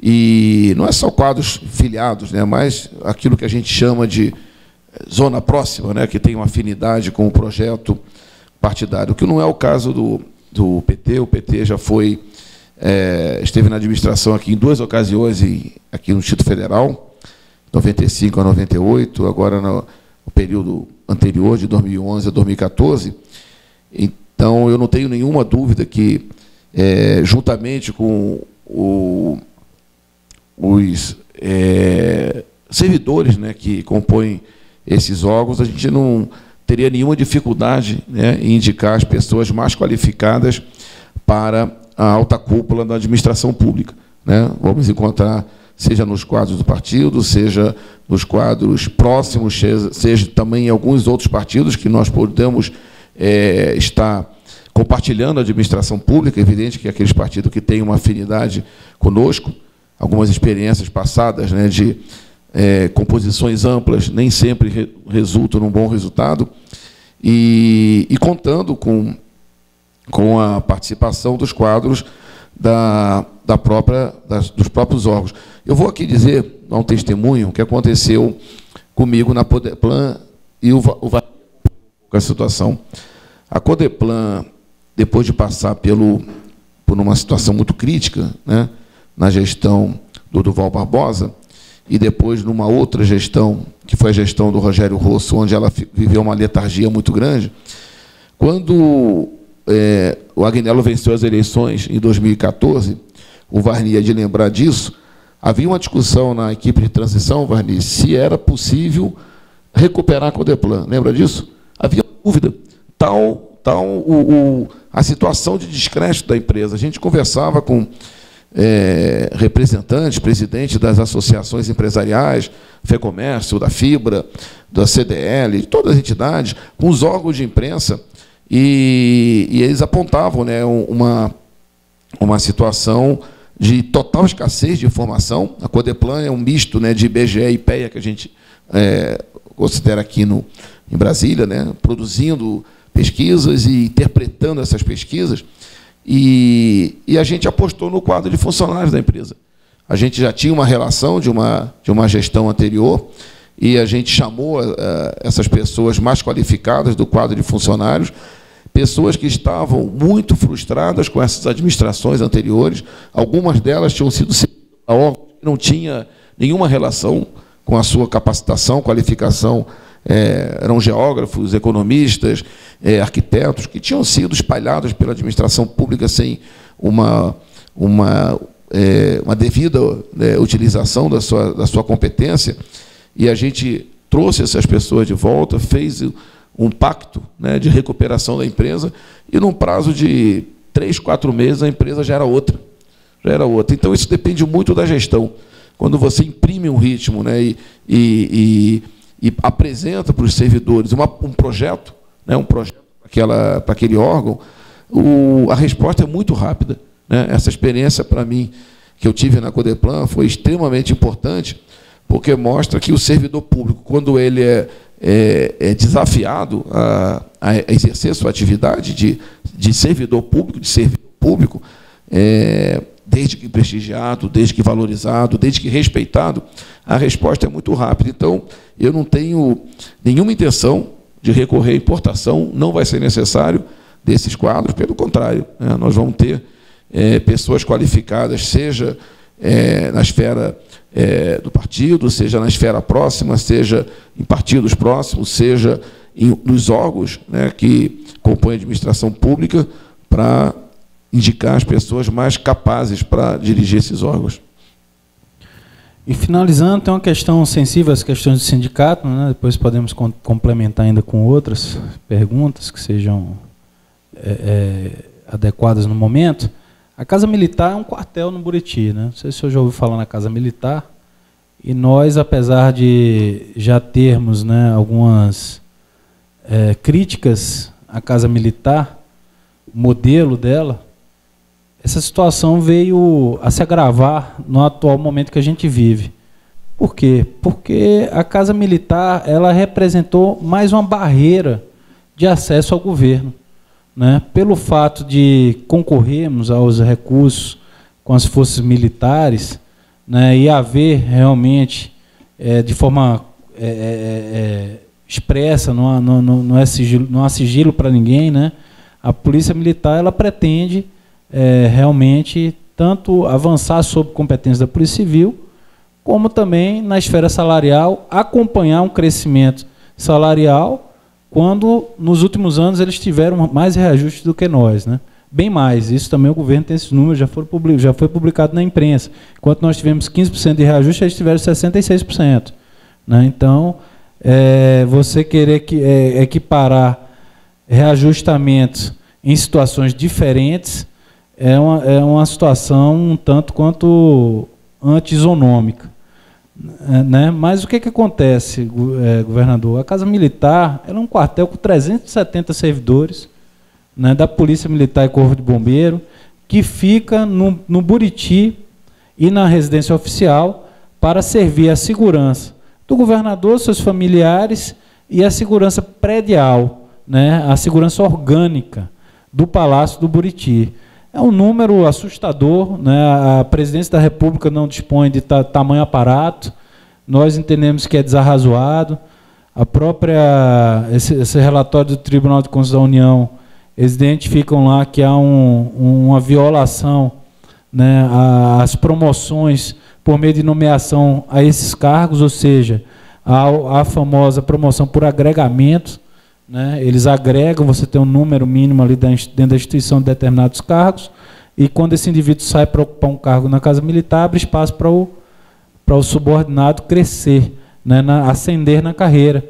E não é só quadros filiados, né, mas aquilo que a gente chama de zona próxima, né, que tem uma afinidade com o projeto partidário, que não é o caso do PT. O PT já esteve na administração aqui em 2 ocasiões, aqui no Distrito Federal, 95 a 98, agora no período anterior, de 2011 a 2014. Então, eu não tenho nenhuma dúvida que, juntamente com os servidores, né, que compõem esses órgãos, a gente não teria nenhuma dificuldade, né, em indicar as pessoas mais qualificadas para a alta cúpula da administração pública, né? Vamos encontrar, seja nos quadros do partido, seja nos quadros próximos, seja também em alguns outros partidos que nós podemos estar compartilhando a administração pública. É evidente que aqueles partidos que têm uma afinidade conosco, algumas experiências passadas, né, de composições amplas, nem sempre resultam num bom resultado, e contando com a participação dos quadros dos próprios órgãos. Eu vou aqui dar um testemunho que aconteceu comigo na Codeplan e com a situação. A Codeplan, depois de passar por uma situação muito crítica, né, na gestão do Duval Barbosa, e depois numa outra gestão, que foi a gestão do Rogério Rosso, onde ela viveu uma letargia muito grande, quando o Agnello venceu as eleições em 2014, o Varni, de lembrar disso, havia uma discussão na equipe de transição, Varni, se era possível recuperar a Codeplan. Lembra disso? Havia dúvida. A situação de descrédito da empresa. A gente conversava com representantes, presidentes das associações empresariais, FEComércio, da Fibra, da CDL, de todas as entidades, com os órgãos de imprensa, e eles apontavam, né, uma situação de total escassez de informação. A Codeplan é um misto, né, de IBGE e IPEA, que a gente considera aqui em Brasília, né, produzindo pesquisas e interpretando essas pesquisas, e a gente apostou no quadro de funcionários da empresa. A gente já tinha uma relação de uma gestão anterior, e a gente chamou essas pessoas mais qualificadas do quadro de funcionários, pessoas que estavam muito frustradas com essas administrações anteriores. Algumas delas tinham sido a órgão que não tinha nenhuma relação com a sua capacitação, qualificação. Eram geógrafos, economistas, arquitetos, que tinham sido espalhados pela administração pública sem uma uma devida utilização da sua competência, e a gente trouxe essas pessoas de volta, fez um pacto, né, de recuperação da empresa, e num prazo de 3, 4 meses a empresa já era outra. Então, isso depende muito da gestão. Quando você imprime um ritmo, né, e apresenta para os servidores um projeto, né, para aquele órgão, a resposta é muito rápida, né? Essa experiência, para mim, que eu tive na Codeplan, foi extremamente importante, porque mostra que o servidor público, quando ele é desafiado a exercer sua atividade de servidor público, desde que prestigiado, desde que valorizado, desde que respeitado, a resposta é muito rápida. Então, eu não tenho nenhuma intenção de recorrer à importação, não vai ser necessário desses quadros, pelo contrário, né? Nós vamos ter pessoas qualificadas, seja na esfera do partido, seja na esfera próxima, seja em partidos próximos, seja nos órgãos, né, que compõem a administração pública, para indicar as pessoas mais capazes para dirigir esses órgãos. E finalizando, tem uma questão sensível às questões do sindicato, né? Depois podemos complementar ainda com outras perguntas que sejam adequadas no momento. A Casa Militar é um quartel no Buriti, né? Não sei se o senhor já ouviu falar na Casa Militar. E nós, apesar de já termos, né, algumas críticas à Casa Militar, o modelo dela, essa situação veio a se agravar no atual momento que a gente vive. Por quê? Porque a Casa Militar, ela representou mais uma barreira de acesso ao governo, né? Pelo fato de concorrermos aos recursos com as forças militares, né, e haver realmente, de forma expressa, não há sigilo para ninguém, né? A Polícia Militar, ela pretende realmente tanto avançar sobre competências da Polícia Civil, como também na esfera salarial, acompanhar um crescimento salarial, quando nos últimos anos eles tiveram mais reajustes do que nós, né? Bem mais, isso também o governo tem esses números, já foi publicado na imprensa. Enquanto nós tivemos 15% de reajuste, eles tiveram 66%. Né? Então, você querer equiparar reajustamentos em situações diferentes é uma situação um tanto quanto anti-isonômica. Né? Mas o que acontece, governador? A Casa Militar ela é um quartel com 370 servidores, né, da Polícia Militar e Corpo de Bombeiro, que fica no Buriti e na residência oficial para servir a segurança do governador, seus familiares e a segurança predial, né, a segurança orgânica do Palácio do Buriti. É um número assustador, né? A Presidência da República não dispõe de tamanho aparato, nós entendemos que é desarrazoado. Esse relatório do Tribunal de Contas da União, eles identificam lá que há uma violação, né, às promoções por meio de nomeação a esses cargos, ou seja, a famosa promoção por agregamento, né? Eles agregam, você tem um número mínimo ali dentro da instituição de determinados cargos, e quando esse indivíduo sai para ocupar um cargo na Casa Militar, abre espaço para o subordinado crescer, né, ascender na carreira.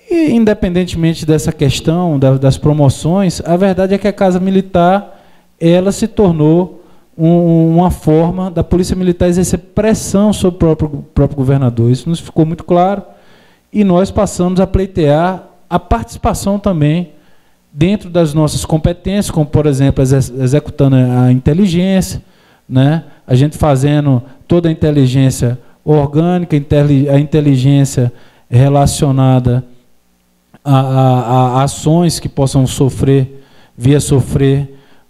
E, independentemente dessa questão das promoções, a verdade é que a Casa Militar ela se tornou uma forma da Polícia Militar exercer pressão sobre o próprio governador. Isso nos ficou muito claro, e nós passamos a pleitear a participação também dentro das nossas competências, como, por exemplo, executando a inteligência, né? A gente fazendo toda a inteligência orgânica, a inteligência relacionada a ações que possam sofrer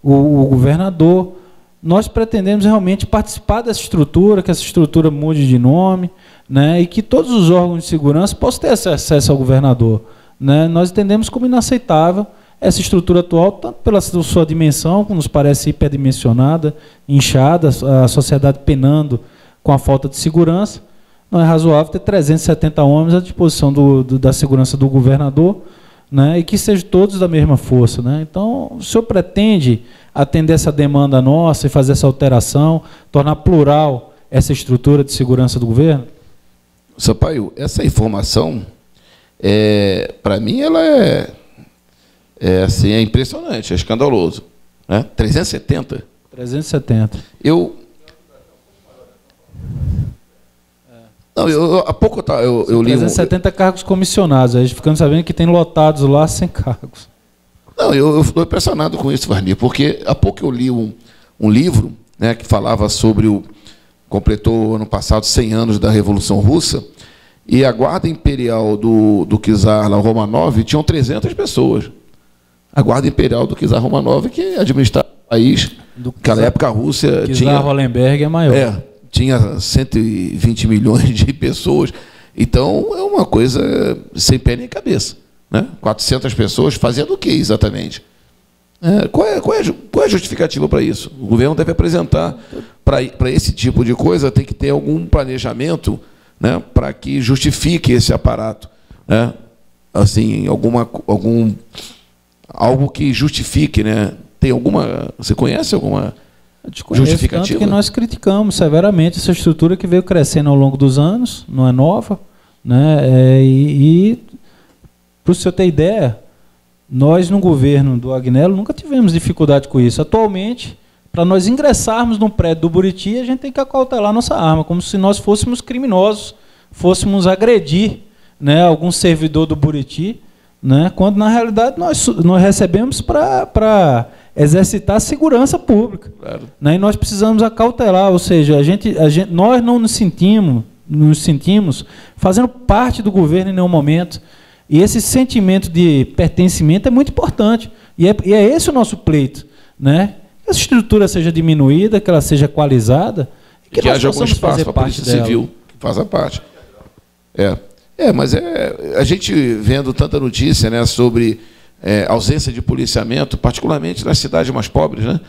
o governador. Nós pretendemos realmente participar dessa estrutura, que essa estrutura mude de nome, né, e que todos os órgãos de segurança possam ter esse acesso ao governador. Né? Nós entendemos como inaceitável essa estrutura atual, tanto pela sua dimensão, que nos parece hiperdimensionada, inchada, a sociedade penando com a falta de segurança. Não é razoável ter 370 homens à disposição da segurança do governador, né, e que sejam todos da mesma força. Né? Então, o senhor pretende atender essa demanda nossa e fazer essa alteração, tornar plural essa estrutura de segurança do governo? Sampaio, essa informação, para mim, ela assim, é impressionante, é escandaloso. Né? 370? 370. Não, há pouco eu li... 370 cargos comissionados, aí ficamos sabendo que tem lotados lá sem cargos. Não, eu estou impressionado com isso, Varnir, porque há pouco eu li um livro, né, que falava sobre completou ano passado 100 anos da Revolução Russa, e a guarda imperial do czar Romanov tinham 300 pessoas. A guarda imperial do czar Romanov, que administrava o país, naquela época a Rússia tinha... Hollenberg é maior. Tinha 120 milhões de pessoas. Então, é uma coisa sem pé nem cabeça. Né? 400 pessoas fazendo o que exatamente? Qual é a justificativa para isso? O governo deve apresentar, para esse tipo de coisa, tem que ter algum planejamento, né, para que justifique esse aparato. Né? Assim, algo que justifique. Né? Tem alguma... Você conhece alguma justificativa? Tanto que nós criticamos severamente essa estrutura que veio crescendo ao longo dos anos, não é nova. Né? Para o senhor ter ideia, nós, no governo do Agnello, nunca tivemos dificuldade com isso. Atualmente, para nós ingressarmos num prédio do Buriti, a gente tem que acautelar nossa arma, como se nós fôssemos criminosos, fôssemos agredir, né, algum servidor do Buriti, né, quando, na realidade, nós recebemos para exercitar a segurança pública. Claro. Né, e nós precisamos acautelar, ou seja, nós não nos sentimos fazendo parte do governo em nenhum momento. E esse sentimento de pertencimento é muito importante. E é esse o nosso pleito. Né? Que essa estrutura seja diminuída, que ela seja equalizada, e que haja algum espaço para a Polícia Civil que faça parte. Mas a gente vendo tanta notícia, né, sobre ausência de policiamento, particularmente nas cidades mais pobres, né?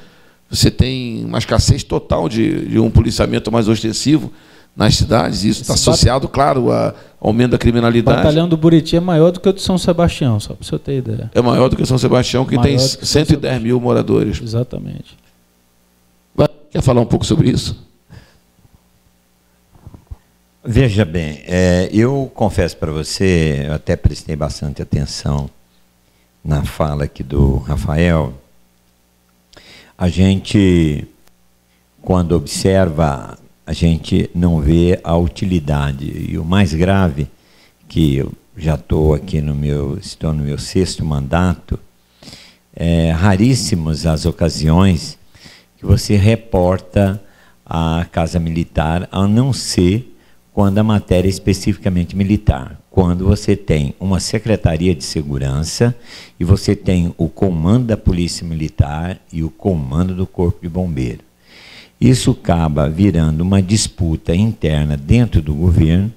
Você tem uma escassez total de um policiamento mais ostensivo nas cidades, e isso está associado, claro, ao aumento da criminalidade. O batalhão do Buriti é maior do que o de São Sebastião, só para você ter ideia. É maior do que São Sebastião, que tem 110 mil moradores. Exatamente. Quer falar um pouco sobre isso? Veja bem, eu confesso para você, eu até prestei bastante atenção na fala aqui do Rafael. A gente, quando observa, a gente não vê a utilidade. E o mais grave, que eu já estou no meu 6º mandato, raríssimas as ocasiões que você reporta a Casa Militar, a não ser quando a matéria é especificamente militar. Quando você tem uma Secretaria de Segurança e você tem o comando da Polícia Militar e o comando do Corpo de Bombeiro. Isso acaba virando uma disputa interna dentro do governo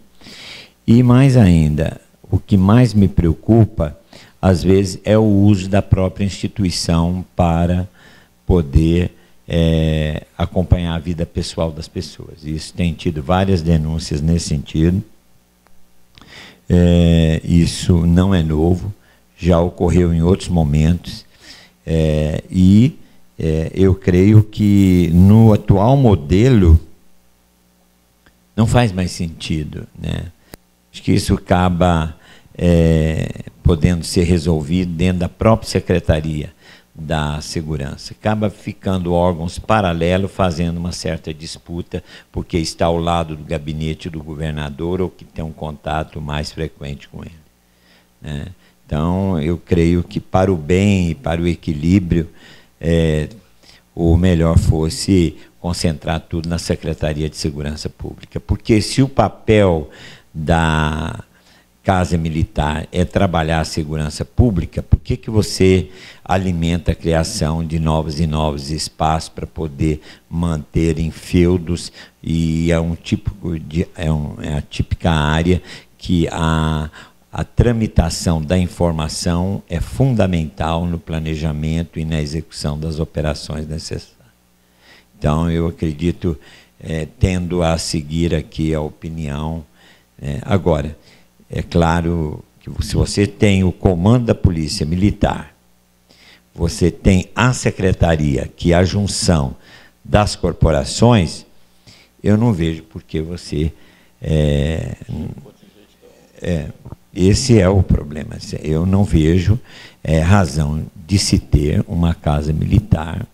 e, mais ainda, o que mais me preocupa, às vezes, é o uso da própria instituição para poder acompanhar a vida pessoal das pessoas. Isso tem tido várias denúncias nesse sentido. Isso não é novo, já ocorreu em outros momentos, eu creio que no atual modelo não faz mais sentido, né? Acho que isso acaba podendo ser resolvido dentro da própria Secretaria da Segurança. Acaba ficando órgãos paralelos fazendo uma certa disputa porque está ao lado do gabinete do governador ou que tem um contato mais frequente com ele. Né? Então, eu creio que para o bem e para o equilíbrio, o melhor fosse concentrar tudo na Secretaria de Segurança Pública. Porque se o papel da Casa Militar é trabalhar a segurança pública, por que você alimenta a criação de novos e novos espaços para poder manter em feudos? E é a típica área que a tramitação da informação é fundamental no planejamento e na execução das operações necessárias. Então, eu acredito, tendo a seguir aqui a opinião. Agora, é claro que se você tem o comando da Polícia Militar, você tem a secretaria, que é a junção das corporações, eu não vejo por que você... esse é o problema. Eu não vejo razão de se ter uma casa militar,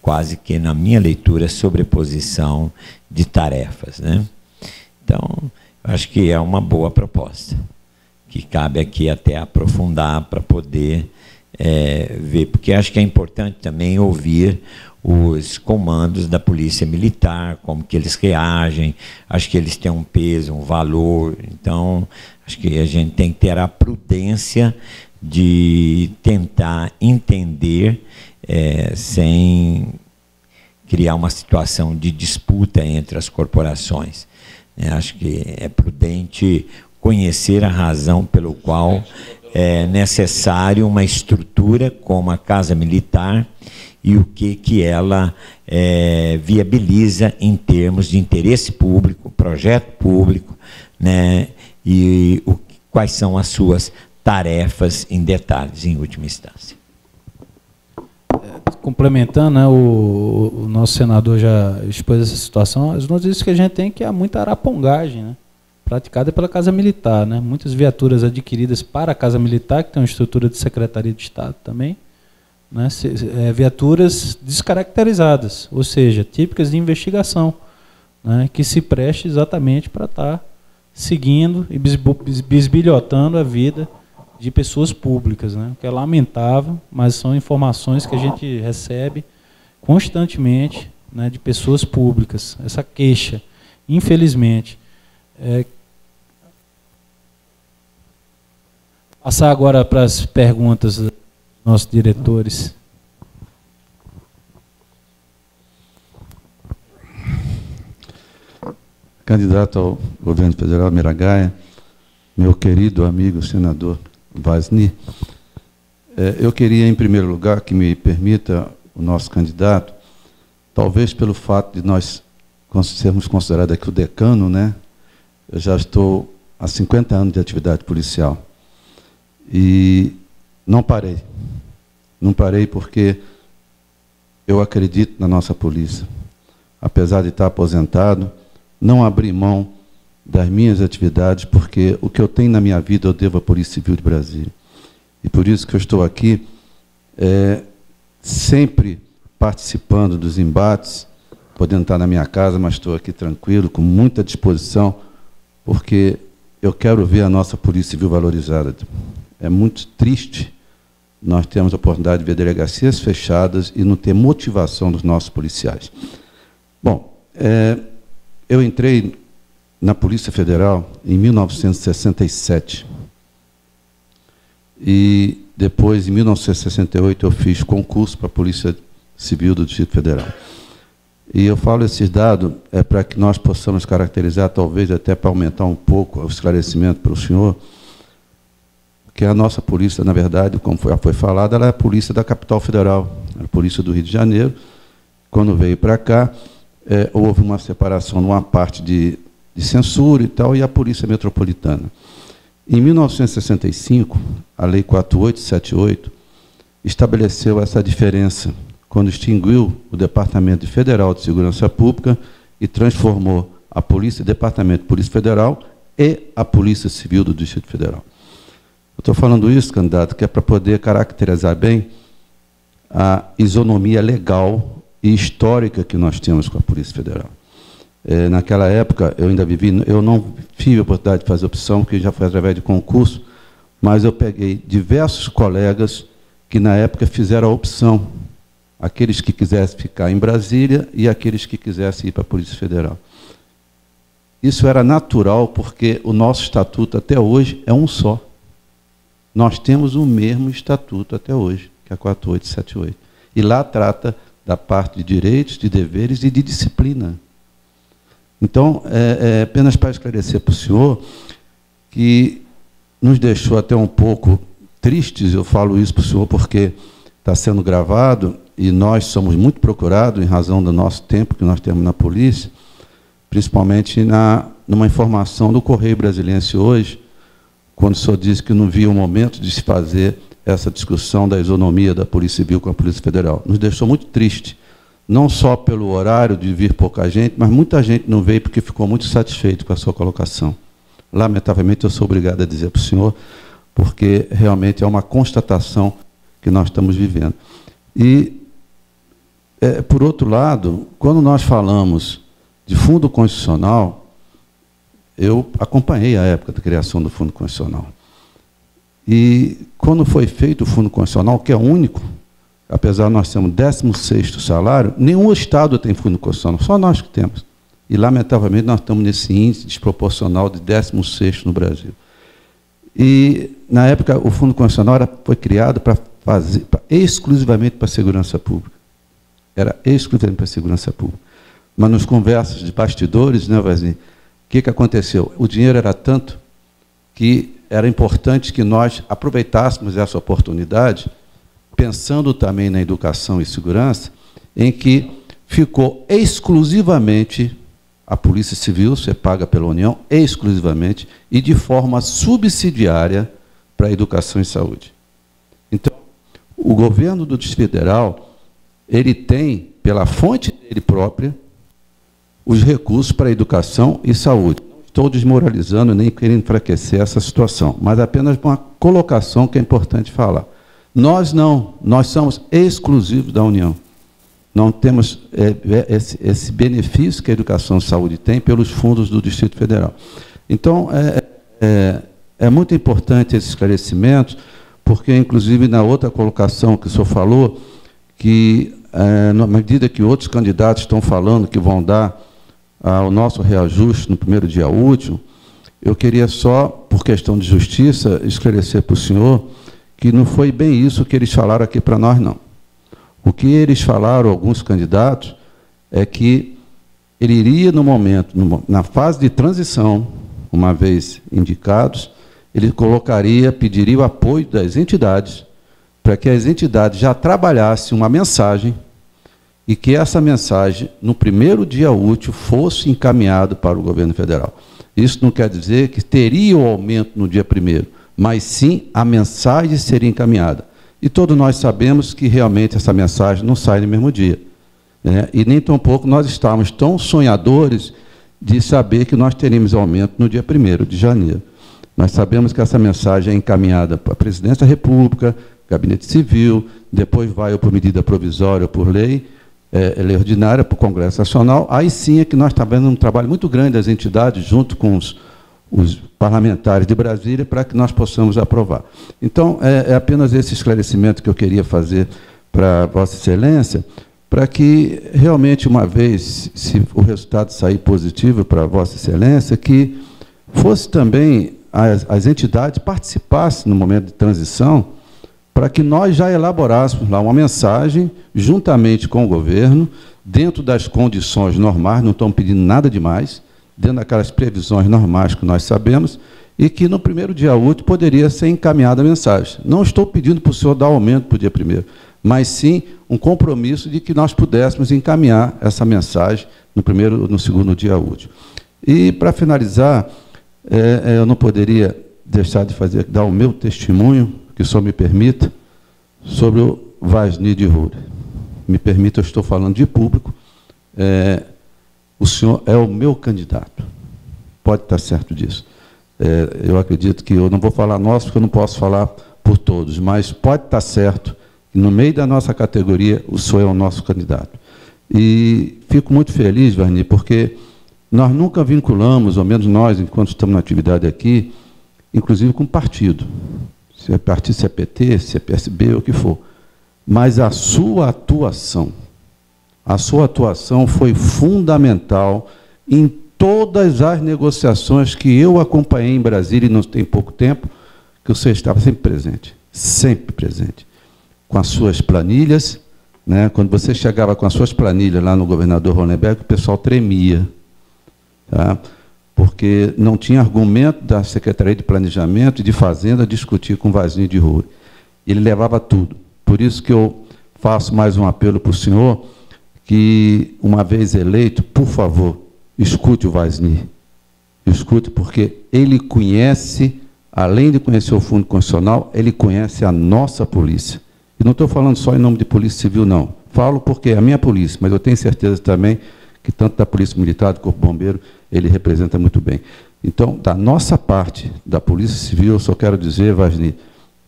quase que, na minha leitura, sobreposição de tarefas, né? Então, acho que é uma boa proposta, que cabe aqui até aprofundar para poder ver, porque acho que é importante também ouvir os comandos da Polícia Militar, como que eles reagem, acho que eles têm um peso, um valor, então acho que a gente tem que ter a prudência de tentar entender sem criar uma situação de disputa entre as corporações. Acho que é prudente conhecer a razão pelo qual é necessário uma estrutura como a Casa Militar e o que ela viabiliza em termos de interesse público, projeto público, né, e quais são as suas tarefas em detalhes, em última instância. Complementando, né, o nosso senador já expôs essa situação, as notícias que a gente tem é que há muita arapongagem, né, praticada pela Casa Militar, né, muitas viaturas adquiridas para a Casa Militar, que tem uma estrutura de Secretaria de Estado também, né, viaturas descaracterizadas, ou seja, típicas de investigação, né, que se preste exatamente para estar seguindo e bisbilhotando a vida de pessoas públicas, né? O que é lamentável, mas são informações que a gente recebe constantemente, né, de pessoas públicas. Essa queixa, infelizmente. Passar agora para as perguntas dos nossos diretores. Candidato ao governo federal Miragaia, meu querido amigo senador Vasni, eu queria, em primeiro lugar, que me permita o nosso candidato, talvez pelo fato de nós sermos considerados aqui o decano, né? Eu já estou há 50 anos de atividade policial e não parei. Não parei porque eu acredito na nossa polícia. Apesar de estar aposentado, não abri mão das minhas atividades, porque o que eu tenho na minha vida eu devo à Polícia Civil de Brasília. E por isso que eu estou aqui, sempre participando dos embates, podendo estar na minha casa, mas estou aqui tranquilo, com muita disposição, porque eu quero ver a nossa Polícia Civil valorizada. É muito triste nós termos a oportunidade de ver delegacias fechadas e não ter motivação dos nossos policiais. Bom, eu entrei na Polícia Federal em 1967. E depois, em 1968, eu fiz concurso para a Polícia Civil do Distrito Federal. E eu falo esses dados para que nós possamos caracterizar, talvez até para aumentar um pouco o esclarecimento para o senhor, que a nossa polícia, na verdade, como foi falado, ela é a polícia da capital federal, a polícia do Rio de Janeiro. Quando veio para cá, houve uma separação numa parte de censura e tal, e a Polícia Metropolitana. Em 1965, a Lei 4878 estabeleceu essa diferença, quando extinguiu o Departamento Federal de Segurança Pública e transformou a Departamento de Polícia Federal e a Polícia Civil do Distrito Federal. Eu estou falando isso, candidato, que é para poder caracterizar bem a isonomia legal e histórica que nós temos com a Polícia Federal. Naquela época, eu não tive a oportunidade de fazer opção, porque já foi através de concurso, mas eu peguei diversos colegas que, na época, fizeram a opção, aqueles que quisessem ficar em Brasília e aqueles que quisessem ir para a Polícia Federal. Isso era natural, porque o nosso estatuto, até hoje, é um só. Nós temos o mesmo estatuto até hoje, que é a 4878. E lá trata da parte de direitos, de deveres e de disciplina. Então, apenas para esclarecer para o senhor, que nos deixou até um pouco tristes, eu falo isso para o senhor porque está sendo gravado e nós somos muito procurados em razão do nosso tempo que nós temos na polícia, principalmente numa informação do Correio Brasiliense hoje, quando o senhor disse que não via o momento de se fazer essa discussão da isonomia da Polícia Civil com a Polícia Federal. Nos deixou muito triste, não só pelo horário de vir pouca gente, mas muita gente não veio porque ficou muito satisfeito com a sua colocação. Lamentavelmente, eu sou obrigado a dizer para o senhor, porque realmente é uma constatação que nós estamos vivendo. E, por outro lado, quando nós falamos de fundo constitucional, eu acompanhei a época da criação do Fundo Constitucional. E, quando foi feito o Fundo Constitucional, que é único, apesar de nós termos 16º salário, nenhum Estado tem Fundo Constitucional, só nós que temos. E, lamentavelmente, nós estamos nesse índice desproporcional de 16º no Brasil. E, na época, o Fundo Constitucional foi criado exclusivamente para a segurança pública. Era exclusivamente para a segurança pública. Mas, nos conversas de bastidores, né, Vazinho, o que aconteceu? O dinheiro era tanto que era importante que nós aproveitássemos essa oportunidade, pensando também na educação e segurança, em que ficou exclusivamente a Polícia Civil, ser paga pela União, exclusivamente, e de forma subsidiária para a educação e saúde. Então, o governo do Distrito Federal, ele tem, pela fonte dele própria, os recursos para a educação e saúde. Não estou desmoralizando nem querendo enfraquecer essa situação, mas apenas uma colocação que é importante falar. Nós não, nós somos exclusivos da União. Não temos esse benefício que a educação e saúde tem pelos fundos do Distrito Federal. Então, é muito importante esse esclarecimento, porque, inclusive, na outra colocação que o senhor falou, que, na medida que outros candidatos estão falando que vão dar o nosso reajuste no primeiro dia útil, eu queria só, por questão de justiça, esclarecer para o senhor que não foi bem isso que eles falaram aqui para nós, não. O que eles falaram, alguns candidatos, é que ele iria, no momento, na fase de transição, uma vez indicados, ele pediria o apoio das entidades, para que as entidades já trabalhassem uma mensagem e que essa mensagem, no primeiro dia útil, fosse encaminhada para o governo federal. Isso não quer dizer que teria o aumento no dia 1º, mas sim a mensagem seria encaminhada. E todos nós sabemos que realmente essa mensagem não sai no mesmo dia, né? E nem tampouco nós estávamos tão sonhadores de saber que nós teríamos aumento no dia 1º de janeiro. Nós sabemos que essa mensagem é encaminhada para a Presidência da República, Gabinete Civil, depois vai por medida provisória ou por lei ordinária para o Congresso Nacional. Aí sim é que nós estamos vendo um trabalho muito grande das entidades, junto com os parlamentares de Brasília, para que nós possamos aprovar. Então, é apenas esse esclarecimento que eu queria fazer para Vossa Excelência, para que, realmente, uma vez, se o resultado sair positivo para Vossa Excelência, que fosse também as entidades participassem no momento de transição, para que nós já elaborássemos lá uma mensagem, juntamente com o governo, dentro das condições normais, não estamos pedindo nada demais, dentro daquelas previsões normais que nós sabemos, e que no primeiro dia útil poderia ser encaminhada a mensagem. Não estou pedindo para o senhor dar aumento para o dia 1º, mas sim um compromisso de que nós pudéssemos encaminhar essa mensagem no segundo dia útil. E, para finalizar, eu não poderia deixar de dar o meu testemunho, que o senhor me permita, sobre o Vasni de Roure. Me permita, eu estou falando de público. O senhor é o meu candidato. Pode estar certo disso. Eu acredito que eu não vou falar nosso, porque eu não posso falar por todos, mas pode estar certo que, no meio da nossa categoria, o senhor é o nosso candidato. E fico muito feliz, Vasni, porque nós nunca vinculamos, ao menos nós, enquanto estamos na atividade aqui, inclusive com partido. Se é partido, se é PT, se é PSB, o que for. Mas a sua atuação foi fundamental em todas as negociações que eu acompanhei em Brasília, e não tem pouco tempo, que você estava sempre presente, com as suas planilhas, né? Quando você chegava com as suas planilhas lá no governador Hollenberg, o pessoal tremia, tá? Porque não tinha argumento da Secretaria de Planejamento e de Fazenda discutir com o Vasni de Roure. Ele levava tudo. Por isso que eu faço mais um apelo para o senhor, que, uma vez eleito, por favor, escute o Vasni. Escute, porque ele conhece além de conhecer o Fundo Constitucional, ele conhece a nossa polícia. E não estou falando só em nome de Polícia Civil, não. Falo porque é a minha polícia, mas eu tenho certeza também que tanto da Polícia Militar, do Corpo Bombeiro, ele representa muito bem. Então, da nossa parte, da Polícia Civil, eu só quero dizer, Vasni,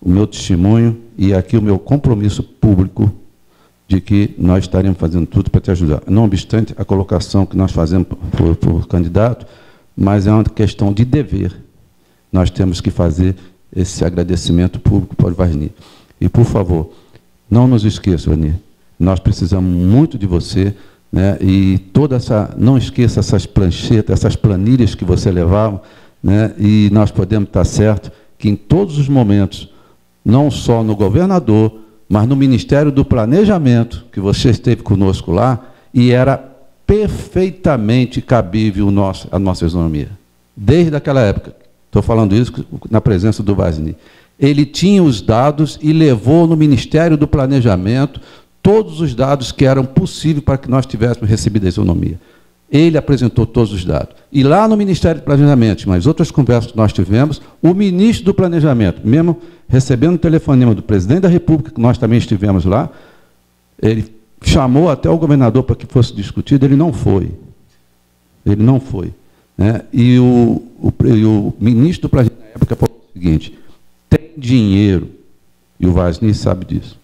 o meu testemunho e aqui o meu compromisso público de que nós estaremos fazendo tudo para te ajudar. Não obstante a colocação que nós fazemos por candidato, mas é uma questão de dever. Nós temos que fazer esse agradecimento público para o Vasni. E, por favor, não nos esqueça, Vasni, nós precisamos muito de você, né? E não esqueça essas planchetas, essas planilhas que você levava, né? E nós podemos estar certos que em todos os momentos, não só no governador, mas no Ministério do Planejamento, que você esteve conosco lá, e era perfeitamente cabível a nossa isonomia. Desde aquela época. Estou falando isso na presença do Vasni. Ele tinha os dados e levou no Ministério do Planejamento todos os dados que eram possíveis para que nós tivéssemos recebido a isonomia. Ele apresentou todos os dados. E lá no Ministério do Planejamento, mas outras conversas que nós tivemos, o ministro do Planejamento, mesmo recebendo o telefonema do presidente da República, que nós também estivemos lá, ele chamou até o governador para que fosse discutido, ele não foi. Ele não foi. Né? E o ministro do Planejamento, na época, falou o seguinte: tem dinheiro, e o Vasni sabe disso,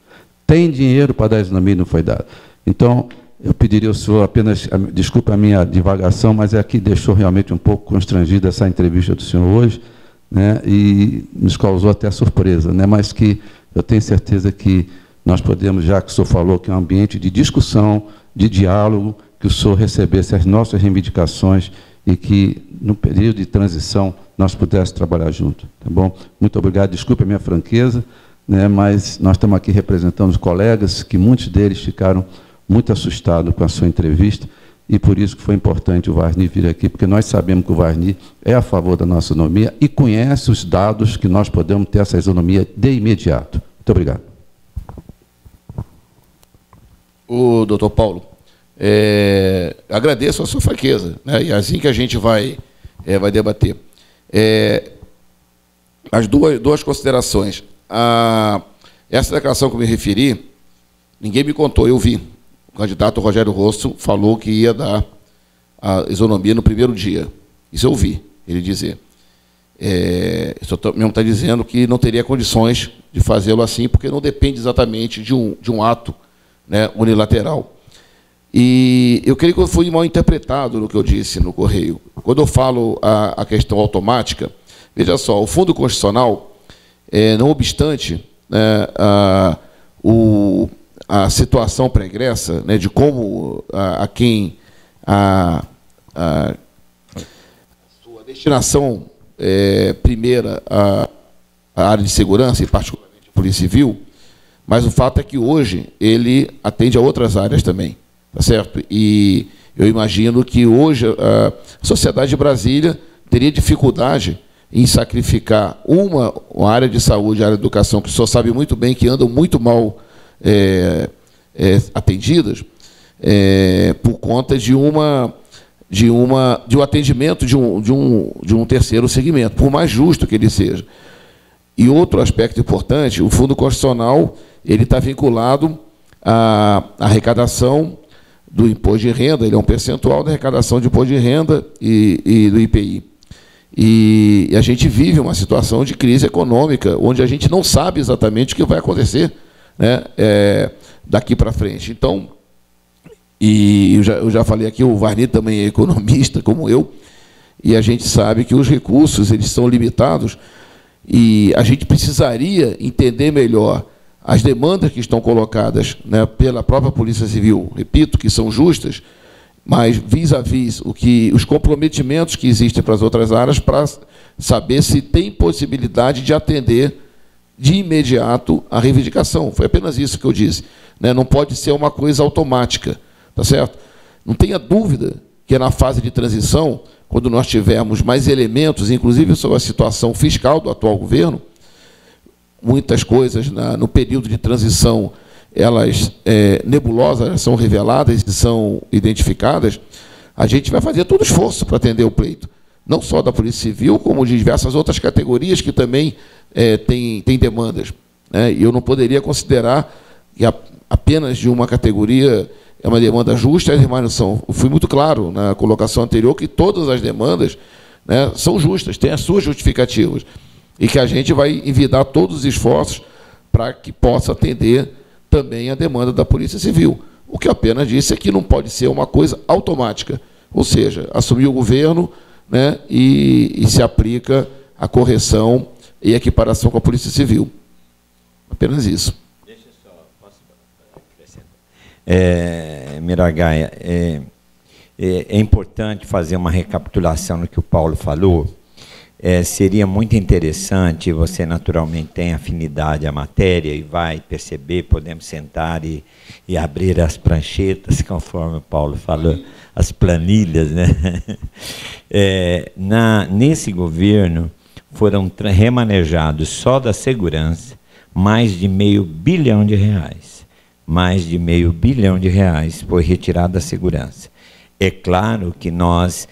tem dinheiro para dar isonomia e não foi dado. Então, eu pediria ao senhor apenas, desculpe a minha divagação, mas é que deixou realmente um pouco constrangida essa entrevista do senhor hoje, né, e nos causou até surpresa, né, mas que eu tenho certeza que nós podemos, já que o senhor falou que é um ambiente de discussão, de diálogo, que o senhor recebesse as nossas reivindicações e que, no período de transição, nós pudéssemos trabalhar junto. Tá bom? Muito obrigado, desculpe a minha franqueza, né, mas nós estamos aqui representando os colegas, que muitos deles ficaram muito assustados com a sua entrevista, e por isso que foi importante o Vasni vir aqui, porque nós sabemos que o Vasni é a favor da nossa isonomia e conhece os dados que nós podemos ter essa isonomia de imediato. Muito obrigado. O doutor Paulo, agradeço a sua franqueza, né, e assim que a gente vai debater. As duas considerações. Essa declaração que eu me referi, ninguém me contou, eu vi. O candidato Rogério Rosso falou que ia dar a isonomia no primeiro dia. Isso eu vi ele dizer. Isso mesmo está dizendo que não teria condições de fazê-lo assim, porque não depende exatamente de um ato, né, unilateral. E eu creio que eu fui mal interpretado no que eu disse no Correio. Quando eu falo a questão automática, veja só, o Fundo Constitucional, não obstante, né, a situação pregressa, né, de como a sua destinação primeira à área de segurança, e particularmente a Polícia Civil, mas o fato é que hoje ele atende a outras áreas também, tá certo? E eu imagino que hoje a sociedade de Brasília teria dificuldade em sacrificar uma área de saúde, a área de educação, que o senhor sabe muito bem que andam muito mal atendidas, por conta de um atendimento de um terceiro segmento, por mais justo que ele seja. E outro aspecto importante, o Fundo Constitucional ele está vinculado à arrecadação do imposto de renda, ele é um percentual da arrecadação de imposto de renda e do IPI. E a gente vive uma situação de crise econômica, onde a gente não sabe exatamente o que vai acontecer, né, daqui para frente. Então, eu já falei aqui, o Vasni também é economista, como eu, e a gente sabe que os recursos eles são limitados, e a gente precisaria entender melhor as demandas que estão colocadas, né, pela própria Polícia Civil, repito, que são justas, mas vis-à-vis os comprometimentos que existem para as outras áreas, para saber se tem possibilidade de atender de imediato a reivindicação. Foi apenas isso que eu disse, né? Não pode ser uma coisa automática, tá certo? Não tenha dúvida que é na fase de transição, quando nós tivermos mais elementos, inclusive sobre a situação fiscal do atual governo, muitas coisas no período de transição, elas nebulosas, são reveladas e são identificadas, a gente vai fazer todo esforço para atender o pleito, não só da Polícia Civil, como de diversas outras categorias que também têm demandas, né? E eu não poderia considerar que apenas de uma categoria é uma demanda justa e as demais não são. Eu fui muito claro na colocação anterior que todas as demandas, né, são justas, têm as suas justificativas, e que a gente vai envidar todos os esforços para que possa atender também a demanda da Polícia Civil. O que eu apenas disse é que não pode ser uma coisa automática, ou seja, assumir o governo, né, e se aplica a correção e equiparação com a Polícia Civil. Apenas isso. Deixa eu só, posso acrescentar? Miragaia, é importante fazer uma recapitulação no que o Paulo falou. Seria muito interessante, você naturalmente tem afinidade à matéria e vai perceber, podemos sentar e abrir as pranchetas, conforme o Paulo falou, as planilhas, né? Nesse governo foram remanejados só da segurança mais de R$500 bilhão. Mais de R$500 bilhão foi retirado da segurança. É claro que nós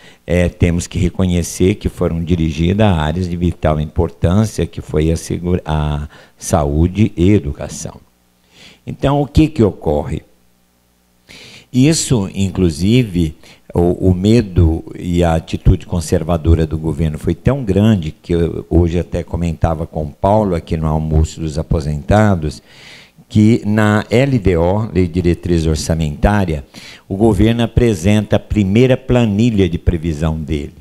temos que reconhecer que foram dirigidas a áreas de vital importância, que foi a saúde e educação. Então, o que ocorre? Isso, inclusive, o medo e a atitude conservadora do governo foi tão grande, que eu hoje até comentava com o Paulo, aqui no almoço dos aposentados, que na LDO, Lei de Diretriz Orçamentária, o governo apresenta a primeira planilha de previsão dele.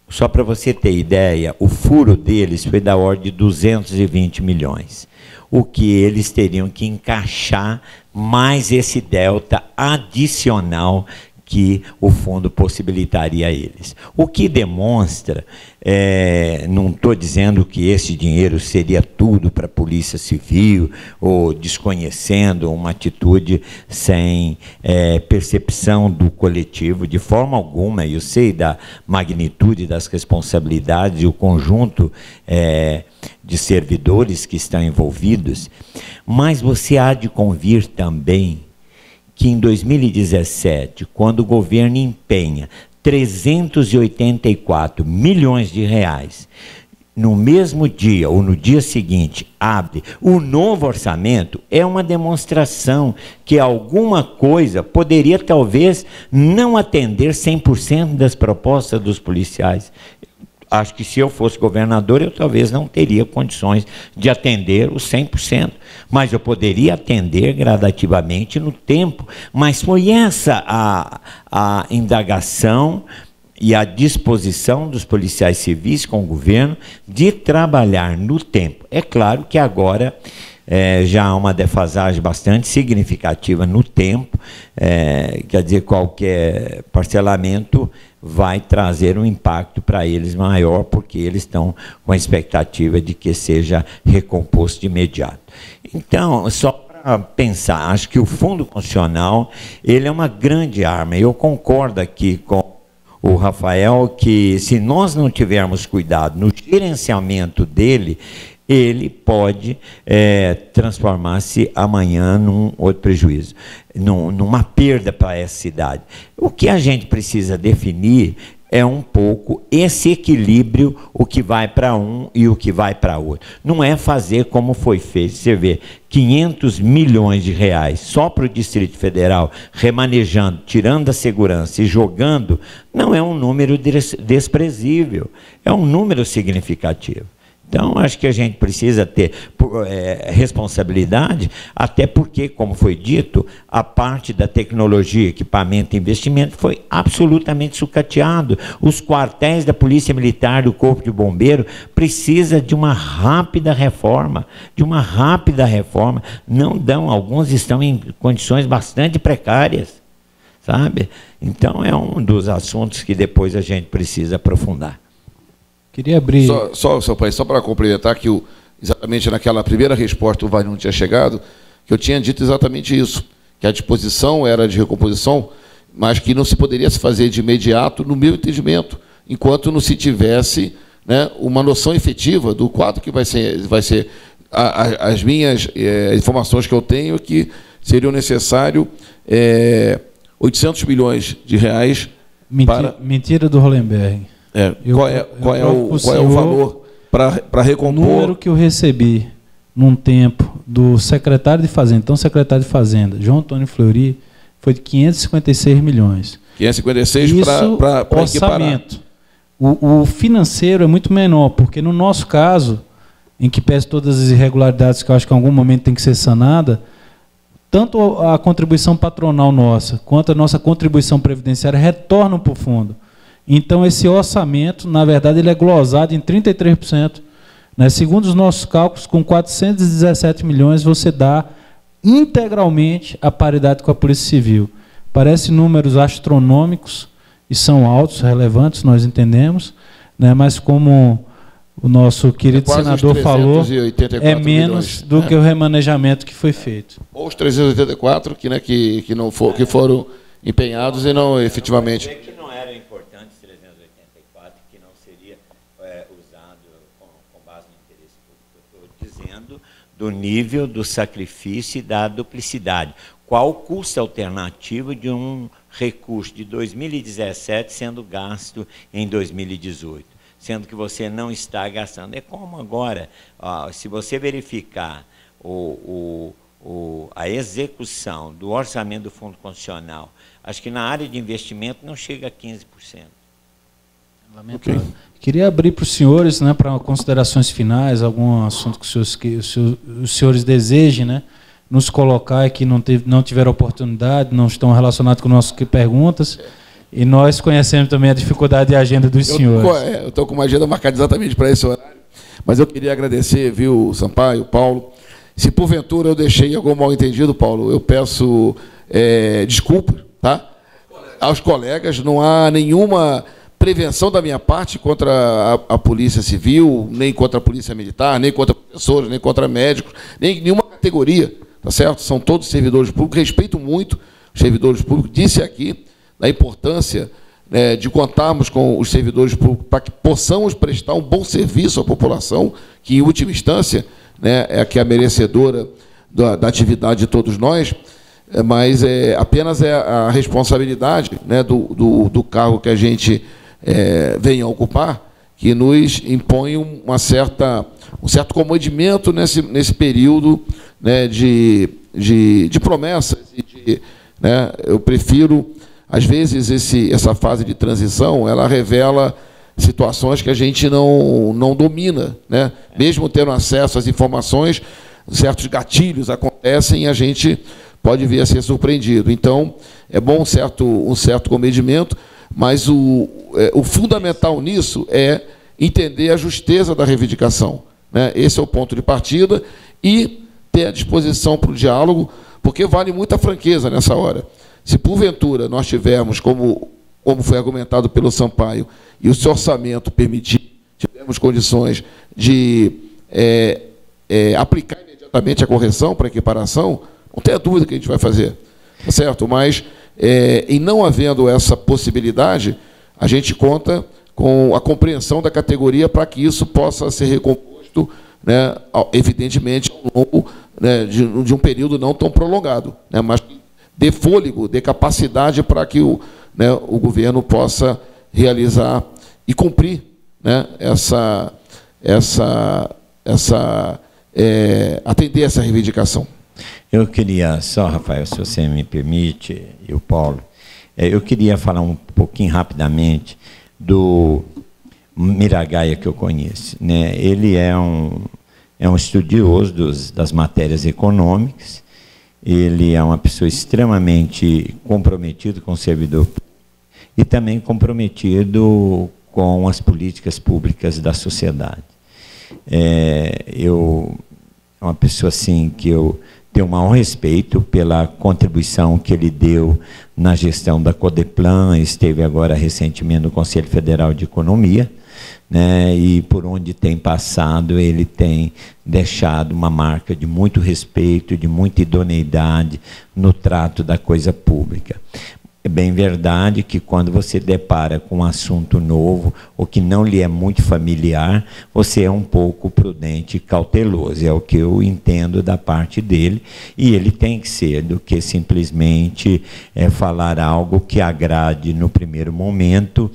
Só para você ter ideia, o furo deles foi da ordem de 220 milhões. O que eles teriam que encaixar mais esse delta adicional que o fundo possibilitaria a eles. O que demonstra, não estou dizendo que esse dinheiro seria tudo para a Polícia Civil, ou desconhecendo uma atitude sem percepção do coletivo, de forma alguma. Eu sei da magnitude das responsabilidades e o conjunto de servidores que estão envolvidos, mas você há de convir também que em 2017, quando o governo empenha 384 milhões de reais, no mesmo dia ou no dia seguinte abre o novo orçamento, é uma demonstração que alguma coisa poderia talvez não atender 100% das propostas dos policiais. Acho que se eu fosse governador, eu talvez não teria condições de atender os 100%, mas eu poderia atender gradativamente no tempo. Mas foi essa a indagação e a disposição dos policiais civis com o governo de trabalhar no tempo. É claro que agora já há uma defasagem bastante significativa no tempo, quer dizer, qualquer parcelamento vai trazer um impacto para eles maior, porque eles estão com a expectativa de que seja recomposto de imediato. Então, só para pensar, acho que o Fundo Constitucional, ele é uma grande arma. Eu concordo aqui com o Rafael que, se nós não tivermos cuidado no gerenciamento dele, ele pode transformar-se amanhã num outro prejuízo, numa perda para essa cidade. O que a gente precisa definir é um pouco esse equilíbrio, o que vai para um e o que vai para outro. Não é fazer como foi feito. Você vê, 500 milhões de reais só para o Distrito Federal, remanejando, tirando da segurança e jogando, não é um número desprezível, é um número significativo. Então, acho que a gente precisa ter responsabilidade, até porque, como foi dito, a parte da tecnologia, equipamento e investimento foi absolutamente sucateado. Os quartéis da Polícia Militar, do Corpo de Bombeiro, precisa de uma rápida reforma, Não dão, alguns estão em condições bastante precárias, sabe? Então, é um dos assuntos que depois a gente precisa aprofundar. Queria abrir... Só para complementar que exatamente naquela primeira resposta o Wagner não tinha chegado, que eu tinha dito exatamente isso, que a disposição era de recomposição, mas que não se poderia se fazer de imediato, no meu entendimento, enquanto não se tivesse, né, uma noção efetiva do quadro que vai ser as minhas informações que eu tenho é que seriam necessário 800 milhões de reais Mentira do Hollenberg. Qual é o valor para recompor? O número que eu recebi num tempo do secretário de Fazenda, então secretário de Fazenda, João Antônio Fleury, foi de 556 milhões. 556 para orçamento. O financeiro é muito menor, porque no nosso caso, em que pese todas as irregularidades que eu acho que em algum momento tem que ser sanada, tanto a contribuição patronal nossa, quanto a nossa contribuição previdenciária retornam para o fundo. Então, esse orçamento, na verdade, ele é glosado em 33%. Né? Segundo os nossos cálculos, com 417 milhões, você dá integralmente a paridade com a Polícia Civil. Parecem números astronômicos, e são altos, relevantes, nós entendemos, né? Mas como o nosso querido senador falou, é menos do que o remanejamento que foi feito. Ou os 384 que foram empenhados e não efetivamente... Que não eram importantes 384, que não seria usado com base no interesse público. Eu estou dizendo do nível do sacrifício e da duplicidade. Qual o custo alternativo de um recurso de 2017 sendo gasto em 2018? Sendo que você não está gastando. É como agora, se você verificar a execução do orçamento do Fundo Constitucional, acho que na área de investimento não chega a 15%. Lamentável. Okay. Queria abrir para os senhores, né, para considerações finais, algum assunto que os senhores desejem, né, nos colocar e que não tiveram oportunidade, não estão relacionados com nossas perguntas. E nós conhecemos também a dificuldade de agenda dos senhores. Eu estou com uma agenda marcada exatamente para esse horário, mas eu queria agradecer, viu, Sampaio, Paulo. Se porventura eu deixei algum mal entendido, Paulo, eu peço desculpa, tá? Aos colegas, não há nenhuma prevenção da minha parte contra a Polícia Civil, nem contra a Polícia Militar, nem contra professores, nem contra médicos, nem nenhuma categoria, tá certo? São todos servidores públicos, respeito muito os servidores públicos, disse aqui da importância de contarmos com os servidores públicos para que possamos prestar um bom serviço à população, que, em última instância, né, é a que é merecedora da atividade de todos nós, mas apenas a responsabilidade, né, do cargo que a gente venha a ocupar, que nos impõe um certo comodimento nesse período, né, de promessas. Né, eu prefiro, às vezes, essa fase de transição, ela revela situações que a gente não domina, né? Mesmo tendo acesso às informações, certos gatilhos acontecem e a gente pode vir a ser surpreendido. Então, é bom um certo comedimento, mas o fundamental nisso é entender a justeza da reivindicação, né? Esse é o ponto de partida, e ter a disposição para o diálogo, porque vale muita franqueza nessa hora. Se, porventura, nós tivermos, como foi argumentado pelo Sampaio, e o seu orçamento permitir, tivermos condições de aplicar imediatamente a correção para equiparação, não tenha dúvida que a gente vai fazer, tá certo? Mas, em não havendo essa possibilidade, a gente conta com a compreensão da categoria para que isso possa ser recomposto, né, evidentemente, ao longo, né, de um período não tão prolongado, né, mas dê fôlego, dê capacidade para que o governo possa realizar e cumprir, né, atender essa reivindicação. Eu queria só, Rafael, se você me permite, e o Paulo, eu queria falar um pouquinho rapidamente do Miragaia, que eu conheço, né? Ele é um estudioso das matérias econômicas, ele é uma pessoa extremamente comprometida com o servidor público e também comprometido com as políticas públicas da sociedade. É uma pessoa assim que eu tenho o maior respeito pela contribuição que ele deu na gestão da Codeplan, esteve agora recentemente no Conselho Federal de Economia, né, e por onde tem passado ele tem deixado uma marca de muito respeito, de muita idoneidade no trato da coisa pública. É bem verdade que quando você depara com um assunto novo ou que não lhe é muito familiar, você é um pouco prudente e cauteloso, é o que eu entendo da parte dele, e ele tem que ser, do que simplesmente falar algo que agrade no primeiro momento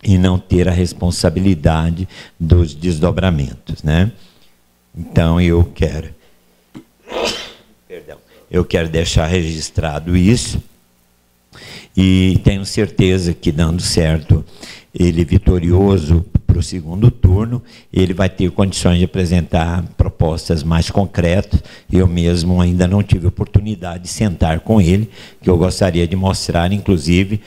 e não ter a responsabilidade dos desdobramentos, né? Então eu quero deixar registrado isso e tenho certeza que, dando certo, ele vitorioso para o segundo turno, ele vai ter condições de apresentar propostas mais concretas. Eu mesmo ainda não tive oportunidade de sentar com ele, que eu gostaria de mostrar, inclusive,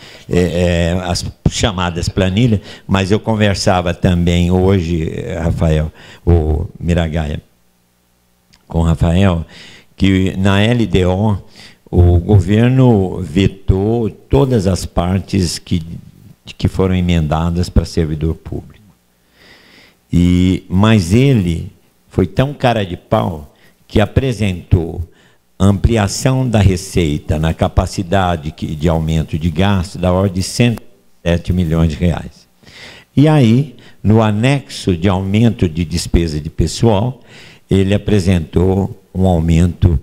as chamadas planilhas, mas eu conversava também hoje, Rafael, o Miragaia, com o Rafael, que na LDO o governo vetou todas as partes que foram emendadas para servidor público. Mas ele foi tão cara de pau que apresentou ampliação da receita na capacidade de aumento de gasto da ordem de 107 milhões de reais. E aí, no anexo de aumento de despesa de pessoal, ele apresentou um aumento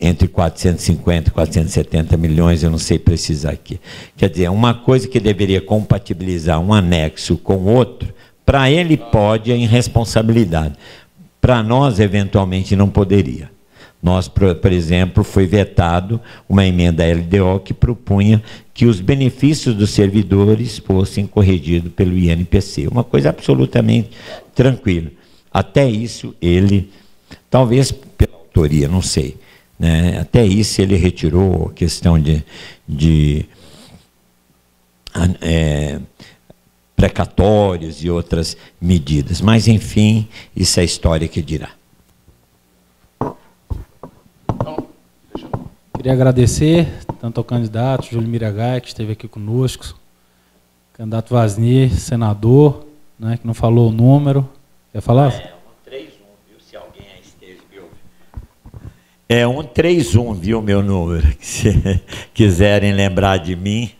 entre 450 e 470 milhões, eu não sei precisar aqui. Quer dizer, uma coisa que deveria compatibilizar um anexo com outro, para ele pode em responsabilidade. Para nós, eventualmente, não poderia. Nós, por exemplo, foi vetado uma emenda LDO que propunha que os benefícios dos servidores fossem corrigidos pelo INPC. Uma coisa absolutamente tranquila. Até isso, ele, talvez pela autoria, não sei, né? Até isso ele retirou a questão de precatórios e outras medidas. Mas, enfim, isso é a história que dirá. Queria agradecer tanto ao candidato Júlio Miragaia, que esteve aqui conosco, candidato Vasnir, senador, né, que não falou o número. Quer falar? 131, viu? Se alguém aí esteve, viu? 131, viu, meu número? Se quiserem lembrar de mim.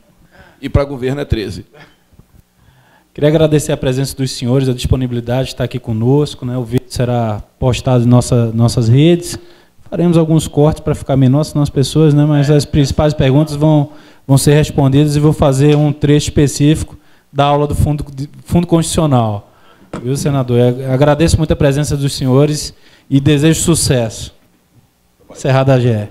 E para governo é 13. Queria agradecer a presença dos senhores, a disponibilidade de estar aqui conosco, né? O vídeo será postado em nossas redes. Faremos alguns cortes para ficar menor, senão as pessoas, né? Mas as principais perguntas vão ser respondidas e vou fazer um trecho específico da aula do Fundo Constitucional. Viu, senador? Eu agradeço muito a presença dos senhores e desejo sucesso. Encerrada a GE.